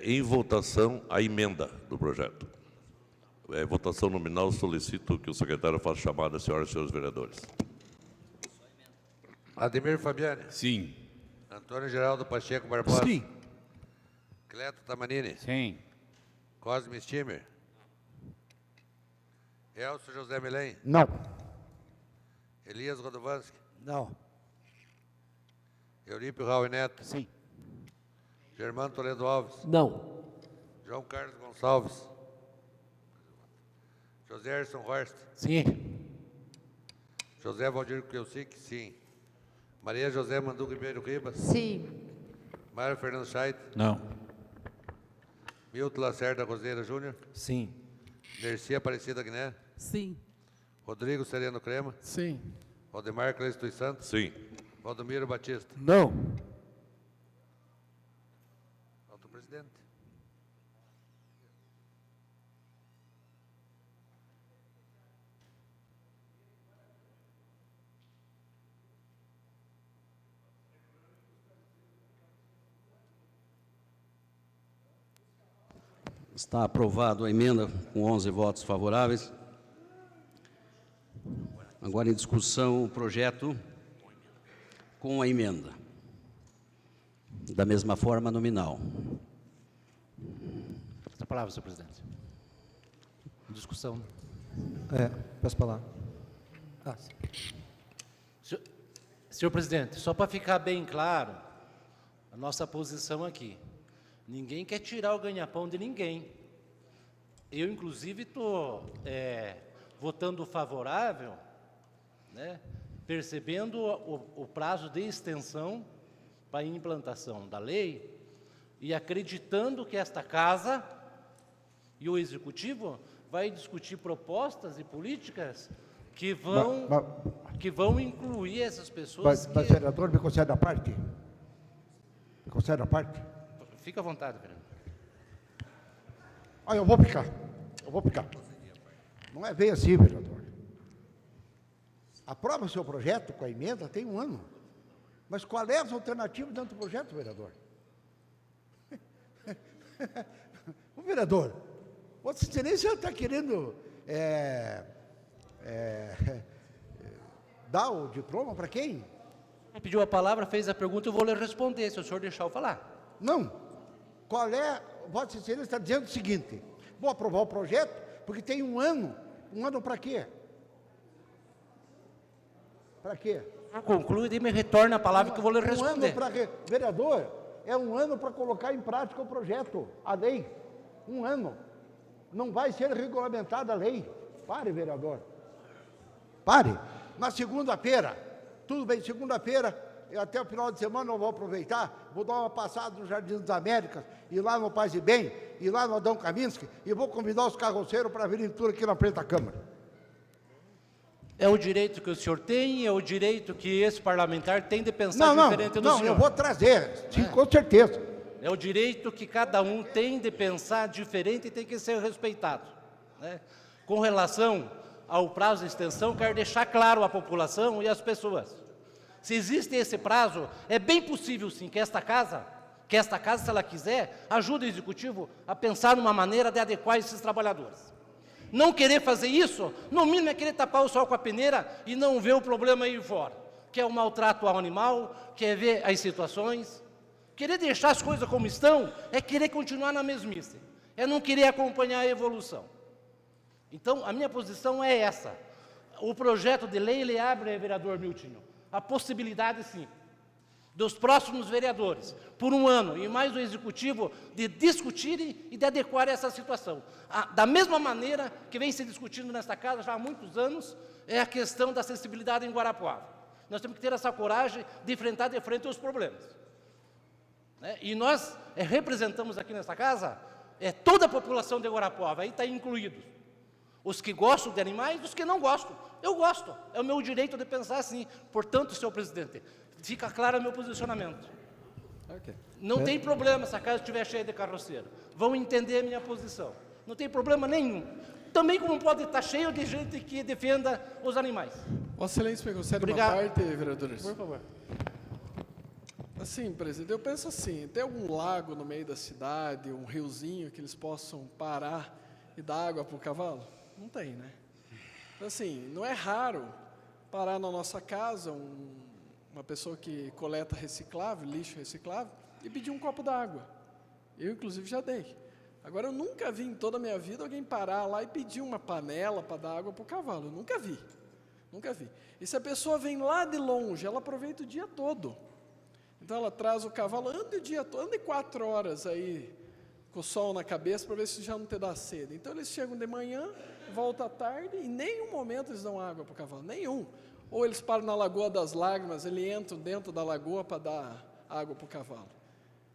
Em votação, a emenda do projeto. Votação nominal, solicito que o secretário faça chamada, senhoras e senhores vereadores. Ademir Fabiani. Sim. Antônio Geraldo Pacheco Barbosa. Sim. Cleto Tamanini. Sim. Cosme Stimmer. Elcio José Milém. Não. Elias Rodovanski. Não. Eurípio Raul Neto. Sim. Germano Toledo Alves. Não. João Carlos Gonçalves. José Erson Horst. Sim. José Valdir Keusic, sim. Maria José Mandu Ribeiro Ribas. Sim. Mário Fernando Scheidt. Não. Milton Lacerda Roseira Júnior. Sim. Nercia Aparecida Guiné. Sim. Rodrigo Sereno Crema. Sim. Valdemar Cleiton dos Santos. Sim. Valdomiro Batista. Não. Alto presidente. Está aprovado a emenda com 11 votos favoráveis. Agora em discussão o projeto com a emenda. Da mesma forma, nominal. A palavra, senhor presidente. Discussão. Peço a palavra. Senhor presidente, só para ficar bem claro, a nossa posição aqui. Ninguém quer tirar o ganha-pão de ninguém. Eu, inclusive, estou votando favorável, né, percebendo o prazo de extensão para a implantação da lei e acreditando que esta casa e o Executivo vai discutir propostas e políticas que vão incluir essas pessoas. Mas, vereador, me concede a parte? Me concede a parte? Fica à vontade, vereador. Ah, eu vou picar. Não é bem assim, vereador. Aprova o seu projeto com a emenda, tem 1 ano. Mas qual é as alternativas dentro do projeto, vereador? O vereador, Vossa Excelência está querendo dar o diploma para quem? Pediu a palavra, fez a pergunta, eu vou lhe responder, se o senhor deixar eu falar. Não. Qual é? Vossa Excelência está dizendo o seguinte: vou aprovar o projeto porque tem 1 ano. 1 ano para quê? Para quê? Conclui e me retorna a palavra que eu vou lhe responder. 1 ano para vereador, é 1 ano para colocar em prática o projeto, a lei. 1 ano. Não vai ser regulamentada a lei. Pare, vereador. Pare. Na segunda-feira, tudo bem, segunda-feira, até o final de semana eu vou aproveitar, vou dar uma passada no Jardim das Américas, e lá no Paz e Bem, e lá no Adão Kaminski, e vou convidar os carroceiros para virem tudo aqui na frente da Câmara. É o direito que o senhor tem, é o direito que esse parlamentar tem de pensar diferente do senhor. Não, eu vou trazer, sim, com certeza. É o direito que cada um tem de pensar diferente e tem que ser respeitado, né? Com relação ao prazo de extensão, quero deixar claro à população e às pessoas. Se existe esse prazo, é bem possível sim que esta casa, se ela quiser, ajude o Executivo a pensar numa maneira de adequar esses trabalhadores. Não querer fazer isso, no mínimo é querer tapar o sol com a peneira e não ver o problema aí fora, que é o maltrato ao animal, que é ver as situações. Querer deixar as coisas como estão é querer continuar na mesmice, é não querer acompanhar a evolução. Então, a minha posição é essa. O projeto de lei, ele abre, vereador Miltinho, a possibilidade, sim, dos próximos vereadores, por 1 ano, e mais o Executivo, de discutirem e de adequar essa situação. Da mesma maneira que vem se discutindo nesta casa já há muitos anos, é a questão da acessibilidade em Guarapuava. Nós temos que ter essa coragem de enfrentar de frente os problemas, né? E nós representamos aqui nesta casa toda a população de Guarapuava, aí está incluído os que gostam de animais e os que não gostam. Eu gosto, é o meu direito de pensar assim. Portanto, senhor presidente, fica claro o meu posicionamento. Okay. Não tem problema se a casa estiver cheia de carroceiro. Vão entender a minha posição. Não tem problema nenhum. Também como pode estar cheio de gente que defenda os animais. Vossa Excelência, me concede uma parte, vereadores? Por favor. Assim, presidente, eu penso assim, tem algum lago no meio da cidade, um riozinho que eles possam parar e dar água para o cavalo? Não tem, né? Então, assim, não é raro parar na nossa casa uma pessoa que coleta reciclável, lixo reciclável, e pedir um copo d'água. Eu, inclusive, já dei. Agora, eu nunca vi em toda a minha vida alguém parar lá e pedir uma panela para dar água para o cavalo. Eu nunca vi. Nunca vi. E se a pessoa vem lá de longe, ela aproveita o dia todo. Então, ela traz o cavalo, anda o dia todo, anda 4 horas aí, com o sol na cabeça, para ver se já não te dá sede. Então, eles chegam de manhã, voltam à tarde, e em nenhum momento eles dão água para o cavalo, nenhum. Ou eles param na Lagoa das Lágrimas, eles entram dentro da lagoa para dar água para o cavalo.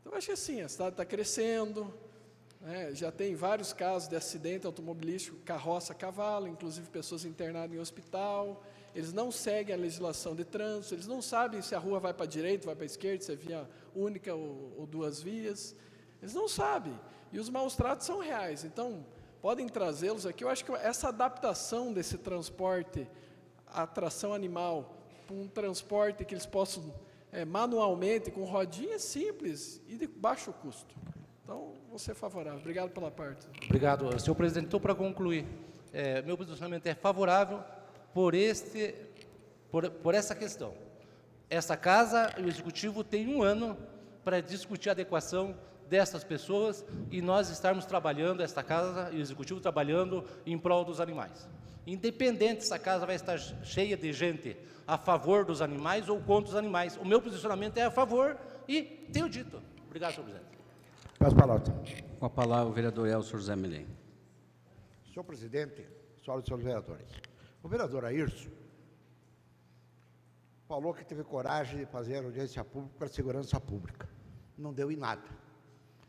Então, eu acho que assim, a cidade está crescendo, né? Já tem vários casos de acidente automobilístico, carroça, cavalo, inclusive pessoas internadas em hospital. Eles não seguem a legislação de trânsito, eles não sabem se a rua vai para a direita, vai para a esquerda, se é via única ou 2 vias. Eles não sabem. E os maus tratos são reais. Então, podem trazê-los aqui. Eu acho que essa adaptação desse transporte, a tração animal, para um transporte que eles possam manualmente, com rodinhas simples e de baixo custo. Então, vou ser favorável. Obrigado pela parte. Obrigado, senhor presidente. Então, para concluir, meu posicionamento é favorável por essa questão. Essa casa e o Executivo têm 1 ano para discutir a adequação dessas pessoas e nós estarmos trabalhando, esta casa e o Executivo trabalhando em prol dos animais. Independente se a casa vai estar cheia de gente a favor dos animais ou contra os animais. O meu posicionamento é a favor e tenho dito. Obrigado, senhor presidente. Peço palavra. Com a palavra o vereador Elcio José Milém. Senhor presidente, senhoras e senhores vereadores, o vereador Airson falou que teve coragem de fazer audiência pública para a segurança pública. Não deu em nada.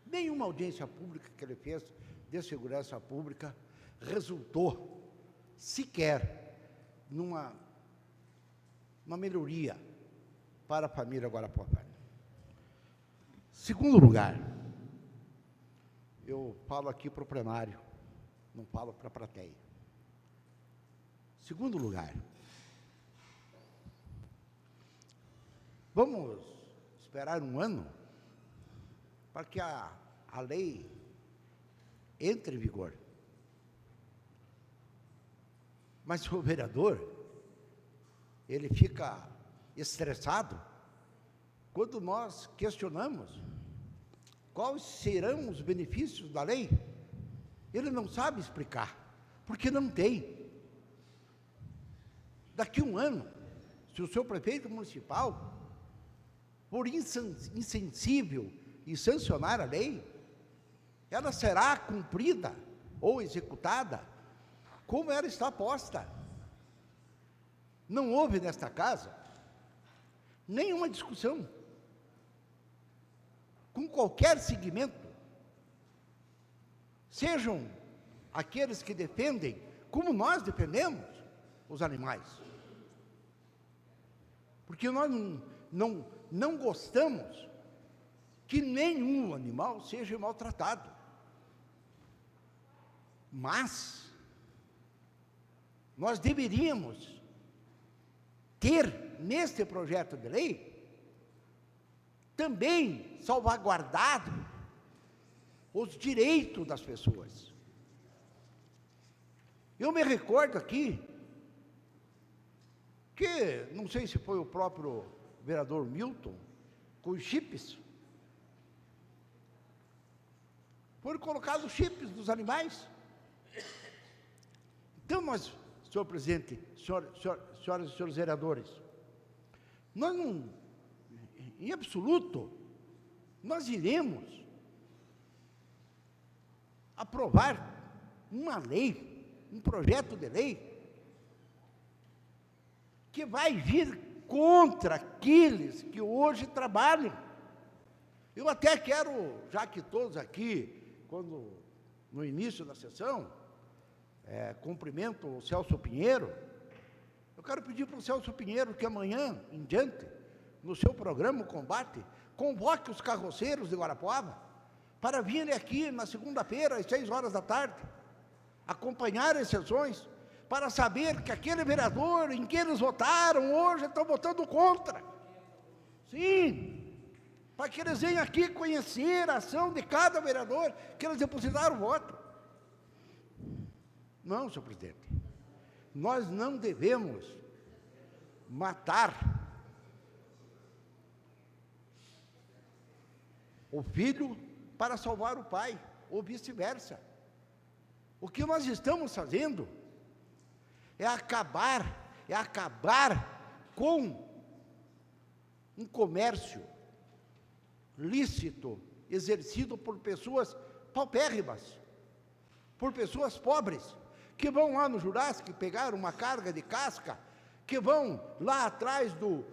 Nenhuma audiência pública que ele fez de segurança pública resultou sequer uma melhoria para a família Guarapuava. Segundo lugar, eu falo aqui para o plenário, não falo para a plateia. Segundo lugar, vamos esperar um ano para que a lei entre em vigor. Mas o vereador, ele fica estressado quando nós questionamos quais serão os benefícios da lei. Ele não sabe explicar, porque não tem. Daqui a um ano, se o seu prefeito municipal for insensível e sancionar a lei, ela será cumprida ou executada como ela está posta. Não houve nesta casa nenhuma discussão com qualquer segmento, sejam aqueles que defendem, como nós defendemos, os animais. Porque nós não gostamos que nenhum animal seja maltratado. Mas nós deveríamos ter, neste projeto de lei, também salvaguardado os direitos das pessoas. Eu me recordo aqui, que, não sei se foi o próprio vereador Milton, com os chips, foram colocados chips dos animais. Então, nós, senhor presidente, senhoras e senhores vereadores, nós não, em absoluto, nós iremos aprovar uma lei, um projeto de lei, que vai vir contra aqueles que hoje trabalham. Eu até quero, já que todos aqui, quando no início da sessão, cumprimento o Celso Pinheiro, eu quero pedir para o Celso Pinheiro que amanhã em diante, no seu programa Combate, convoque os carroceiros de Guarapuava para virem aqui na segunda-feira, às 6 horas da tarde, acompanhar as sessões, para saber que aquele vereador em que eles votaram, hoje estão votando contra. Sim, para que eles venham aqui conhecer a ação de cada vereador que eles depositaram o voto. Não, senhor presidente, nós não devemos matar o filho para salvar o pai, ou vice-versa. O que nós estamos fazendo é acabar com um comércio lícito, exercido por pessoas paupérrimas, por pessoas pobres, que vão lá no Jurássico pegar uma carga de casca, que vão lá atrás do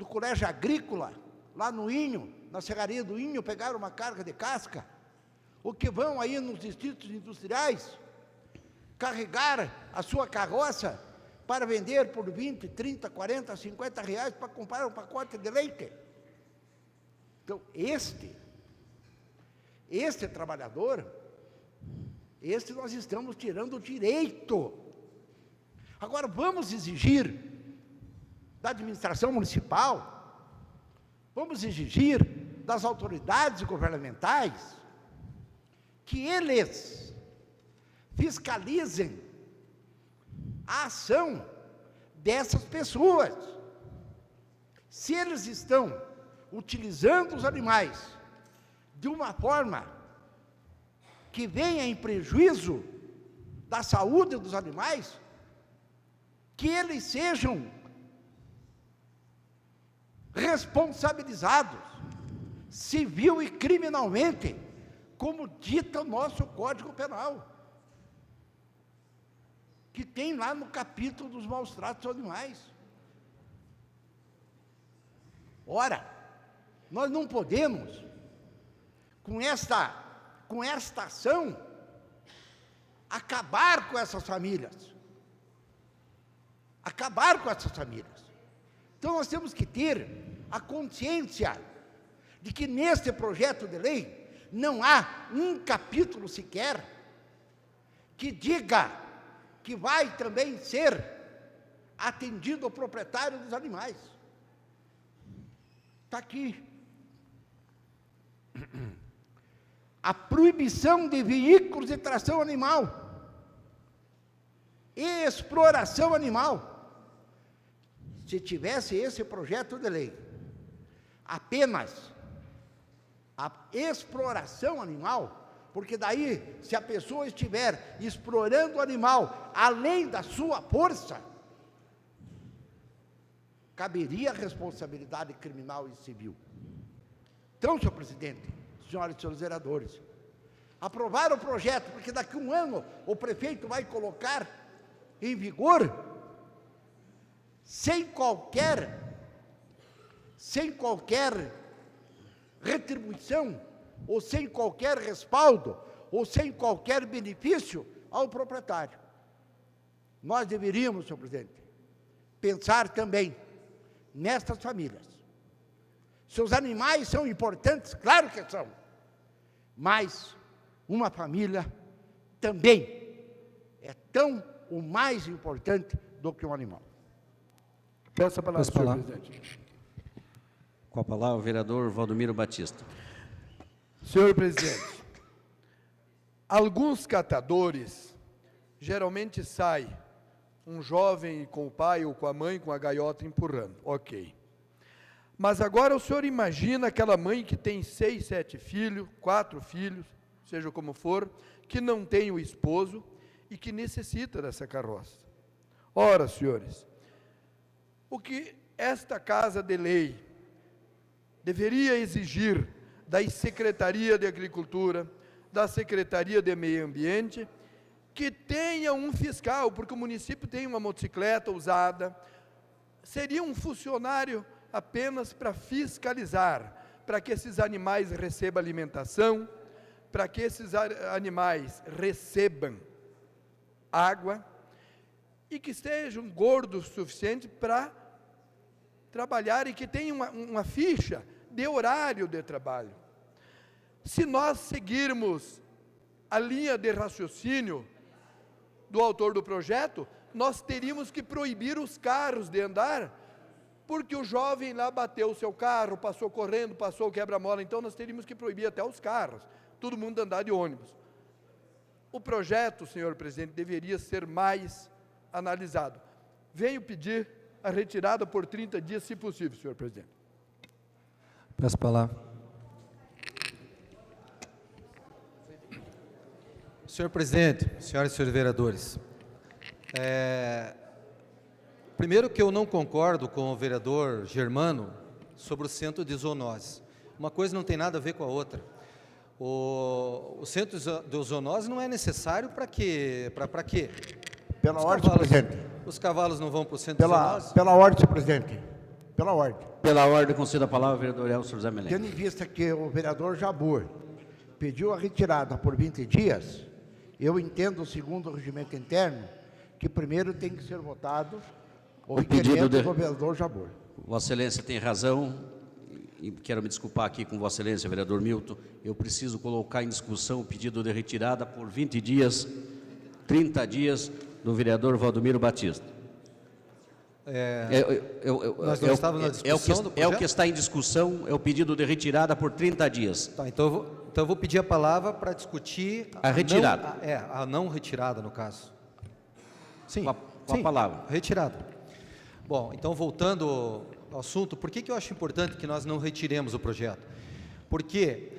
colégio agrícola, lá no Inho, na serraria do Inho, pegar uma carga de casca, ou que vão aí nos distritos industriais, carregar a sua carroça para vender por 20, 30, 40, 50 reais para comprar um pacote de leite. Então, este trabalhador, nós estamos tirando o direito. Agora, vamos exigir da administração municipal, vamos exigir das autoridades governamentais, que eles fiscalizem a ação dessas pessoas. Se eles estão utilizando os animais de uma forma que venha em prejuízo da saúde dos animais, que eles sejam responsabilizados, civil e criminalmente, como dita o nosso Código Penal, que tem lá no capítulo dos maus tratos aos animais. Ora, nós não podemos, com esta ação, acabar com essas famílias, acabar com essas famílias. Então nós temos que ter a consciência de que neste projeto de lei não há um capítulo sequer que diga que vai também ser atendido o proprietário dos animais. Está aqui. A proibição de veículos de tração animal, exploração animal. Se tivesse esse projeto de lei, apenas a exploração animal, porque daí, se a pessoa estiver explorando o animal além da sua força, caberia a responsabilidade criminal e civil. Então, senhor presidente, senhoras e senhores vereadores, aprovar o projeto, porque daqui a um ano o prefeito vai colocar em vigor, sem qualquer retribuição, ou sem qualquer respaldo, ou sem qualquer benefício ao proprietário. Nós deveríamos, senhor presidente, pensar também nestas famílias. Seus animais são importantes, claro que são, mas uma família também é tão ou mais importante do que um animal. Peço a palavra, senhor presidente. Com a palavra, o vereador Valdomiro Batista. Senhor presidente, alguns catadores, geralmente sai um jovem com o pai ou com a mãe com a gaiota empurrando, ok. Mas agora o senhor imagina aquela mãe que tem 6, 7 filhos, 4 filhos, seja como for, que não tem o esposo e que necessita dessa carroça. Ora, senhores, o que esta Casa de Lei deveria exigir da Secretaria de Agricultura, da Secretaria de Meio Ambiente, que tenha um fiscal, porque o município tem uma motocicleta usada, seria um funcionário apenas para fiscalizar, para que esses animais recebam alimentação, para que esses animais recebam água, e que estejam gordos o suficiente para trabalhar e que tenham uma ficha de horário de trabalho. Se nós seguirmos a linha de raciocínio do autor do projeto, nós teríamos que proibir os carros de andar, porque o jovem lá bateu o seu carro, passou correndo, passou o quebra-mola, então nós teríamos que proibir até os carros, todo mundo andar de ônibus. O projeto, senhor presidente, deveria ser mais analisado. Venho pedir a retirada por 30 dias, se possível, senhor presidente. Peço a palavra. Senhor presidente, senhoras e senhores vereadores, primeiro que eu não concordo com o vereador Germano sobre o centro de zoonose. Uma coisa não tem nada a ver com a outra. O centro de zoonose não é necessário para quê? Para quê? Pela ordem, senhor presidente. Os cavalos não vão para o centro de zoonose? Pela ordem, senhor presidente. Pela ordem. Pela ordem, concedo a palavra ao vereador Elcio José Melec. Tendo em vista que o vereador Jabor pediu a retirada por 20 dias, eu entendo, segundo o regimento interno, que primeiro tem que ser votado o requerimento do vereador Jabor. Vossa Excelência tem razão, e quero me desculpar aqui com Vossa Excelência, vereador Milton, eu preciso colocar em discussão o pedido de retirada por 20 dias, 30 dias, do vereador Valdomiro Batista. Nós não estávamos na discussão do projeto? É o que está em discussão, é o pedido de retirada por 30 dias. Tá, então eu vou pedir a palavra para discutir a retirada. A não retirada, no caso. Sim, com a palavra. Retirada. Bom, então voltando ao assunto, por que eu acho importante que nós não retiremos o projeto? Porque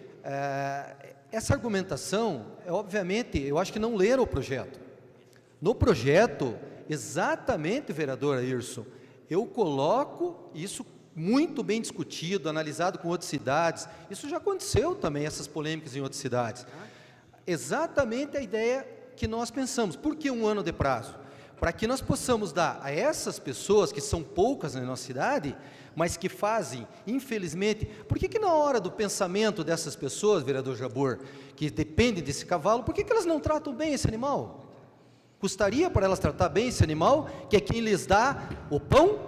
essa argumentação, obviamente, eu acho que não leram o projeto. No projeto, exatamente, vereador Ayrson, eu coloco isso muito bem discutido, analisado com outras cidades. Isso já aconteceu também, essas polêmicas em outras cidades. Exatamente a ideia que nós pensamos. Por que um ano de prazo? Para que nós possamos dar a essas pessoas, que são poucas na nossa cidade, mas que fazem, infelizmente, por que na hora do pensamento dessas pessoas, vereador Jabor, que dependem desse cavalo, por que elas não tratam bem esse animal? Custaria para elas tratar bem esse animal, que é quem lhes dá o pão?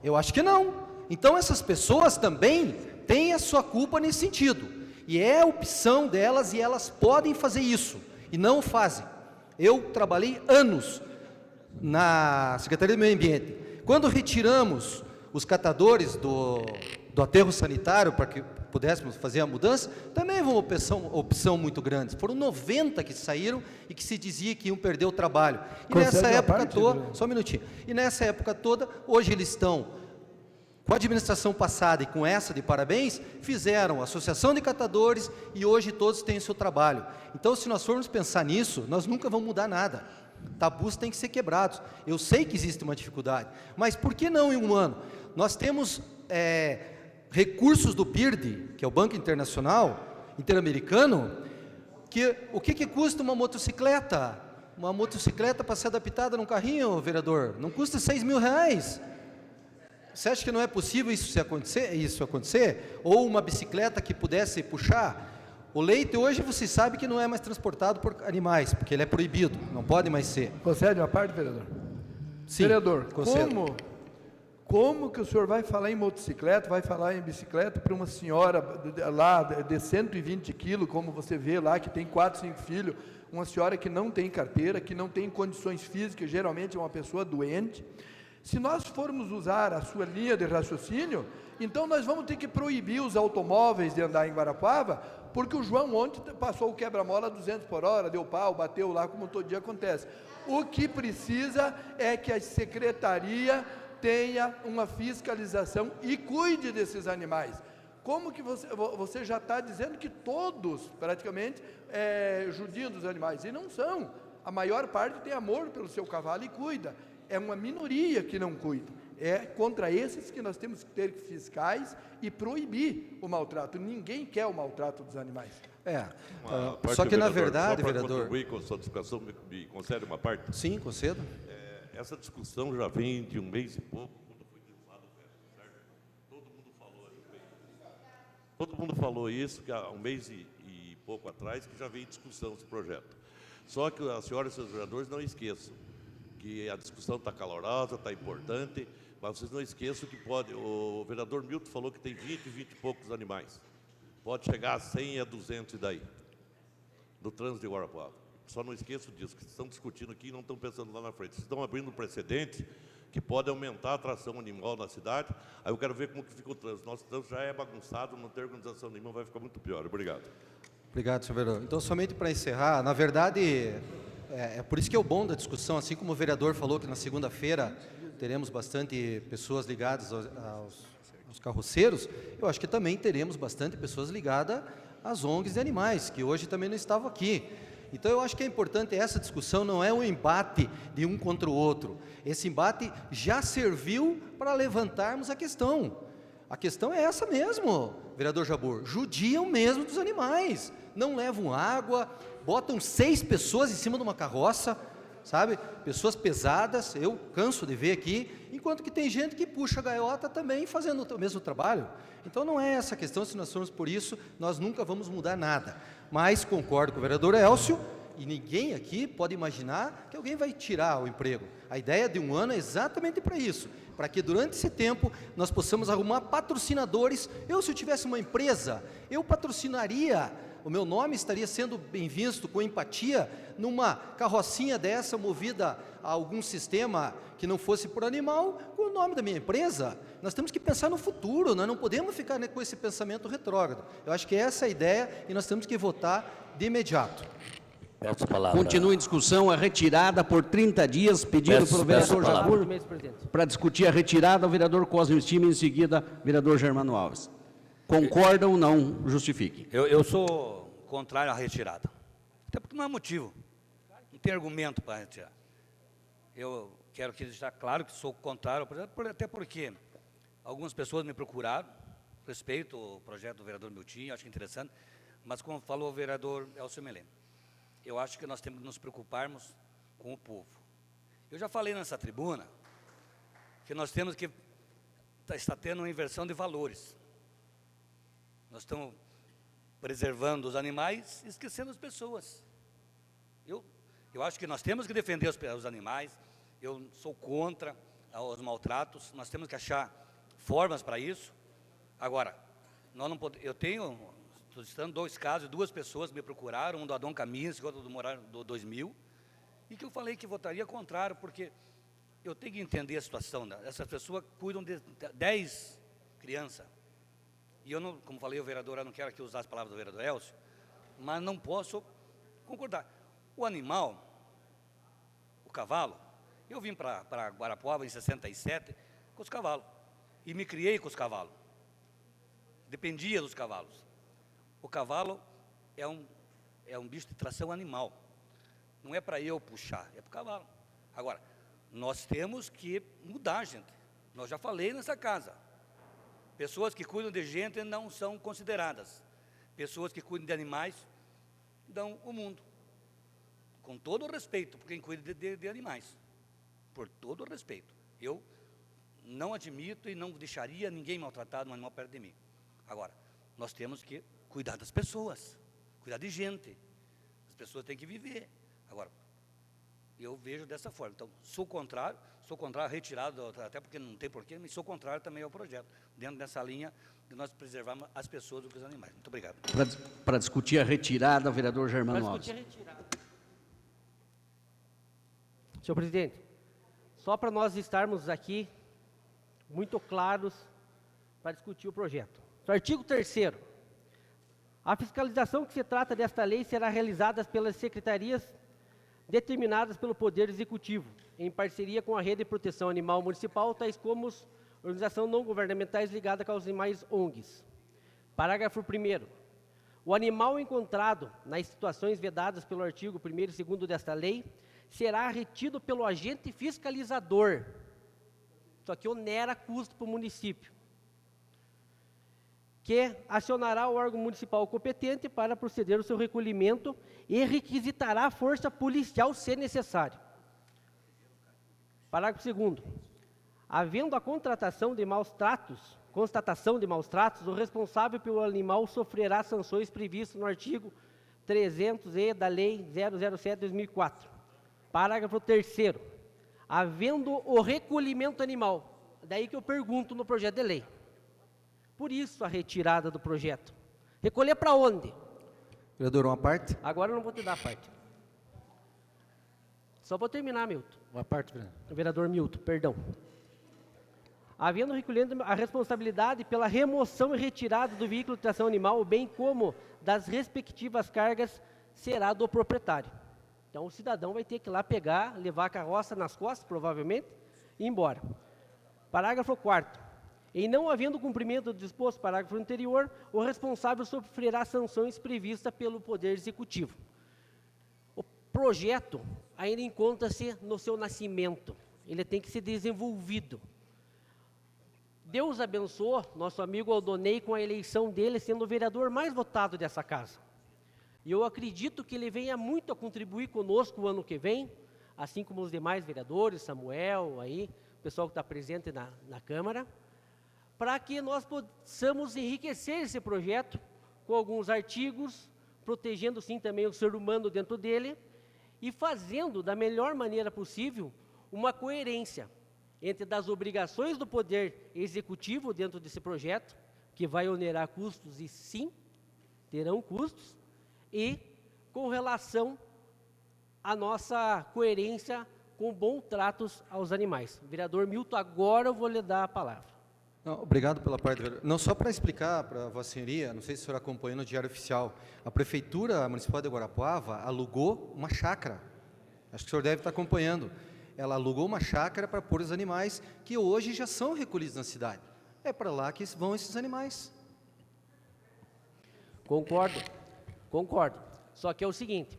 Eu acho que não. Então essas pessoas também têm a sua culpa nesse sentido. E é a opção delas e elas podem fazer isso. E não o fazem. Eu trabalhei anos na Secretaria do Meio Ambiente. Quando retiramos os catadores do aterro sanitário para que pudéssemos fazer a mudança, também foi uma opção muito grande. Foram 90 que saíram e que se dizia que iam perder o trabalho. E nessa época toda, só um minutinho, e nessa época toda, hoje eles estão com a administração passada e com essa de parabéns, fizeram a associação de catadores e hoje todos têm o seu trabalho. Então, se nós formos pensar nisso, nós nunca vamos mudar nada. Tabus têm que ser quebrados. Eu sei que existe uma dificuldade, mas por que não em um ano? Nós temos recursos do BIRD, que é o Banco Internacional Interamericano, que o que custa uma motocicleta? Uma motocicleta para ser adaptada num carrinho, vereador? Não custa R$6.000. Você acha que não é possível isso acontecer? Ou uma bicicleta que pudesse puxar? O leite hoje você sabe que não é mais transportado por animais, porque ele é proibido, não pode mais ser. Concede uma parte, vereador? Sim, vereador, concedo. como que o senhor vai falar em motocicleta, vai falar em bicicleta para uma senhora lá de 120 quilos, como você vê lá, que tem 4, 5 filhos, uma senhora que não tem carteira, que não tem condições físicas, geralmente é uma pessoa doente. Se nós formos usar a sua linha de raciocínio, então nós vamos ter que proibir os automóveis de andar em Guarapuava, porque o João ontem passou o quebra-mola a 200 por hora, deu pau, bateu lá, como todo dia acontece. O que precisa é que a secretaria tenha uma fiscalização e cuide desses animais. Como que você já está dizendo que todos, praticamente, judiam dos animais, e não são. A maior parte tem amor pelo seu cavalo e cuida. É uma minoria que não cuida. É contra esses que nós temos que ter fiscais e proibir o maltrato. Ninguém quer o maltrato dos animais. Só que na verdade, vereador... contribuir com a sua discussão, me concede uma parte? Sim, concedo. Essa discussão já vem de um mês e pouco, quando foi derrubado o veto, certo? Todo mundo falou isso, que há um mês e pouco atrás, que já veio em discussão esse projeto. Só que a senhora e os seus vereadores não esqueçam que a discussão está calorosa, está importante, mas vocês não esqueçam que o vereador Milton falou que tem 20 e poucos animais. Pode chegar a 100 e a 200 e daí, no trânsito de Guarapuava. Só não esqueçam disso, que estão discutindo aqui e não estão pensando lá na frente. Vocês estão abrindo um precedente que pode aumentar a atração animal na cidade. Aí eu quero ver como que fica o trânsito. Nosso trânsito já é bagunçado, não tem organização nenhuma, vai ficar muito pior. Obrigado. Obrigado, senhor vereador. Então, somente para encerrar, na verdade... É por isso que é o bom da discussão, assim como o vereador falou que na segunda-feira teremos bastante pessoas ligadas aos carroceiros, eu acho que também teremos bastante pessoas ligadas às ONGs de animais, que hoje também não estavam aqui. Então eu acho que é importante essa discussão, não é um embate de um contra o outro. Esse embate já serviu para levantarmos a questão. A questão é essa mesmo, vereador Jabor, judiam mesmo dos animais, não levam água, botam 6 pessoas em cima de uma carroça, sabe? Pessoas pesadas, eu canso de ver aqui, enquanto que tem gente que puxa a gaiota também fazendo o mesmo trabalho. Então não é essa questão, se nós formos por isso, nós nunca vamos mudar nada. Mas concordo com o vereador Elcio, e ninguém aqui pode imaginar que alguém vai tirar o emprego. A ideia de um ano é exatamente para isso, para que durante esse tempo nós possamos arrumar patrocinadores. Se eu tivesse uma empresa, eu patrocinaria, o meu nome estaria sendo bem visto com empatia numa carrocinha dessa movida a algum sistema que não fosse por animal, com o nome da minha empresa. Nós temos que pensar no futuro, nós não podemos ficar com esse pensamento retrógrado. Eu acho que essa é a ideia e nós temos que votar de imediato. Continua em discussão a retirada por 30 dias, pedido pelo vereador Jabor, para discutir a retirada, o vereador Cosme Estima, em seguida, vereador Germano Alves. Concordam ou não? Justifiquem. Eu sou contrário à retirada. Até porque não há motivo. Não tem argumento para retirar. Eu quero que deixar claro que sou contrário, até porque algumas pessoas me procuraram, respeito o projeto do vereador Milton, acho interessante, mas como falou o vereador Elcio Meleno, eu acho que nós temos que nos preocuparmos com o povo. Eu já falei nessa tribuna que nós temos que estar tendo uma inversão de valores. Nós estamos preservando os animais e esquecendo as pessoas. Eu acho que nós temos que defender os animais, eu sou contra os maltratos, nós temos que achar formas para isso. Agora, nós não podemos, estou citando 2 casos, 2 pessoas me procuraram, um do Adão Kaminski, outro do 2000, e que eu falei que votaria contrário, porque eu tenho que entender a situação. Essas pessoas cuidam de 10 crianças. E eu, não, como falei, o vereador, eu não quero aqui usar as palavras do vereador Elcio, mas não posso concordar. O animal, o cavalo, eu vim para Guarapuava em 67 com os cavalos, e me criei com os cavalos. Dependia dos cavalos. O cavalo é um bicho de tração animal. Não é para eu puxar, é para o cavalo. Agora, nós temos que mudar, gente. Nós já falei nessa casa. Pessoas que cuidam de gente não são consideradas. Pessoas que cuidam de animais dão o mundo. Com todo o respeito por quem cuida de animais. Por todo o respeito. Eu não admito e não deixaria ninguém maltratado um animal perto de mim. Agora, nós temos que cuidar das pessoas, cuidar de gente. As pessoas têm que viver. Agora, eu vejo dessa forma. Então, sou contrário, retirado, até porque não tem porquê, mas sou contrário também ao projeto, dentro dessa linha de nós preservarmos as pessoas do que os animais. Muito obrigado. Para discutir a retirada, o vereador Germano Alves. Para discutir a retirada. Senhor presidente, só para nós estarmos aqui muito claros para discutir o projeto. No artigo 3º, a fiscalização que se trata desta lei será realizada pelas secretarias determinadas pelo Poder Executivo, em parceria com a Rede de Proteção Animal Municipal, tais como as organizações não governamentais ligadas aos animais ONGs. Parágrafo 1º. O animal encontrado nas situações vedadas pelo artigo 1º e 2º desta lei será retido pelo agente fiscalizador. Isso aqui onera custo para o município, que acionará o órgão municipal competente para proceder ao seu recolhimento e requisitará a força policial se necessário. Parágrafo 2º. Havendo a constatação de maus tratos, o responsável pelo animal sofrerá sanções previstas no artigo 300-E da Lei 007/2004. Parágrafo 3º. Havendo o recolhimento animal, daí que eu pergunto no projeto de lei. Por isso a retirada do projeto. Recolher para onde? Vereador, uma parte? Agora eu não vou te dar a parte. Só vou terminar, Milton. Uma parte, vereador. Vereador Milton, perdão. Havendo recolhendo a responsabilidade pela remoção e retirada do veículo de tração animal, bem como das respectivas cargas, será do proprietário. Então o cidadão vai ter que ir lá pegar, levar a carroça nas costas, provavelmente, e ir embora. Parágrafo 4º. Em não havendo cumprimento do disposto parágrafo anterior, o responsável sofrerá sanções previstas pelo Poder Executivo. O projeto ainda encontra-se no seu nascimento. Ele tem que ser desenvolvido. Deus abençoou nosso amigo Aldonei com a eleição dele sendo o vereador mais votado dessa casa. E eu acredito que ele venha muito a contribuir conosco o ano que vem, assim como os demais vereadores, Samuel, aí, o pessoal que está presente na Câmara, para que nós possamos enriquecer esse projeto com alguns artigos, protegendo sim também o ser humano dentro dele e fazendo da melhor maneira possível uma coerência entre das obrigações do Poder Executivo dentro desse projeto, que vai onerar custos e sim, terão custos, e com relação à nossa coerência com bons tratos aos animais. Vereador Milton, agora eu vou lhe dar a palavra. Não, obrigado pela parte, vereador. Não, só para explicar para a Vossa Senhoria, não sei se o senhor acompanhou no Diário Oficial, a Prefeitura Municipal de Guarapuava alugou uma chácara. Acho que o senhor deve estar acompanhando. Ela alugou uma chácara para pôr os animais que hoje já são recolhidos na cidade. É para lá que vão esses animais. Concordo. Só que é o seguinte,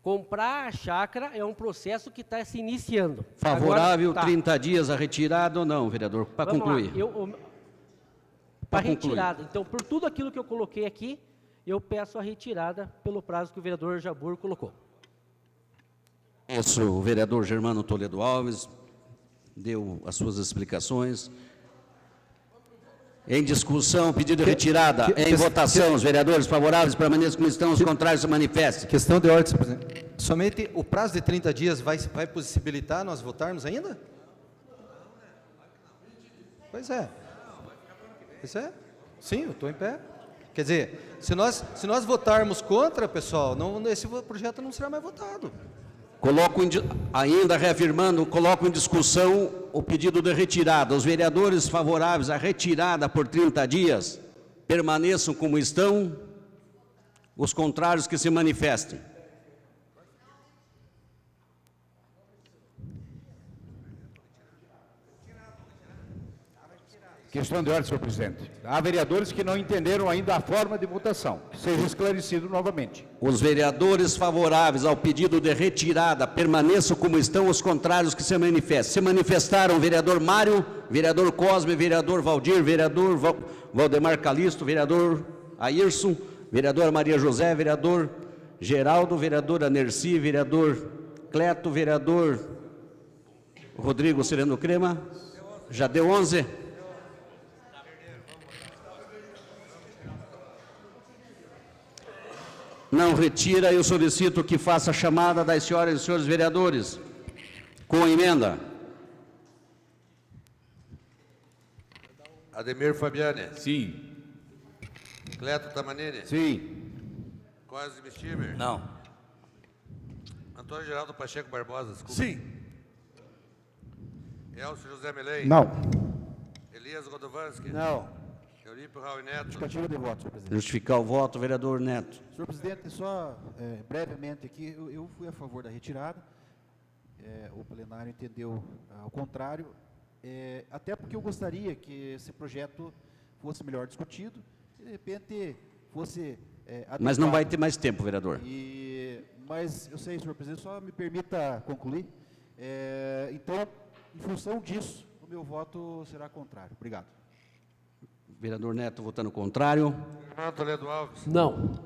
comprar a chácara é um processo que está se iniciando. Favorável, agora, 30 dias a retirada ou não, vereador? Para concluir. Para retirada. Então, por tudo aquilo que eu coloquei aqui, eu peço a retirada pelo prazo que o vereador Jabur colocou. Isso, o vereador Germano Toledo Alves deu as suas explicações. Em discussão, pedido de retirada. Em votação, os vereadores favoráveis permaneçam como estão, os contrários se manifestem. Questão de ordem, senhor presidente. somente o prazo de 30 dias vai possibilitar nós votarmos ainda? Pois é. Pois é. Sim, eu estou em pé. Quer dizer, se nós votarmos contra, pessoal, esse projeto não será mais votado. Ainda reafirmando, coloco em discussão o pedido de retirada. Os vereadores favoráveis à retirada por 30 dias permaneçam como estão. Os contrários que se manifestem. Questão de ordem, senhor presidente. Há vereadores que não entenderam ainda a forma de votação. Que seja esclarecido novamente. Os vereadores favoráveis ao pedido de retirada permaneçam como estão, os contrários que se manifestem. Se manifestaram o vereador Mário, vereador Cosme, vereador Valdir, vereador Valdemar Calisto, vereador Ayrson, vereadora Maria José, vereador Geraldo, vereadora Nerci, vereador Cleto, vereador Rodrigo Sereno Crema. Já deu 11? Não retira, eu solicito que faça a chamada das senhoras e senhores vereadores, com emenda. Ademir Fabiani. Sim. Cleto Tamanini. Sim. Cosme Stimer. Não. Antônio Geraldo Pacheco Barbosa, desculpa. Sim. Elcio José Melei. Não. Elias Godovanski. Não. Eurípio Raul Neto. Justificativa de voto, senhor presidente. Justificar o voto, vereador Neto. Senhor presidente, só brevemente aqui, eu fui a favor da retirada, o plenário entendeu ao contrário, até porque eu gostaria que esse projeto fosse melhor discutido, e de repente fosse Mas não vai ter mais tempo, vereador. Mas eu sei, senhor presidente, só me permita concluir. Então, em função disso, o meu voto será contrário. Obrigado. Vereador Neto votando contrário. Fernando Toledo Alves. Não.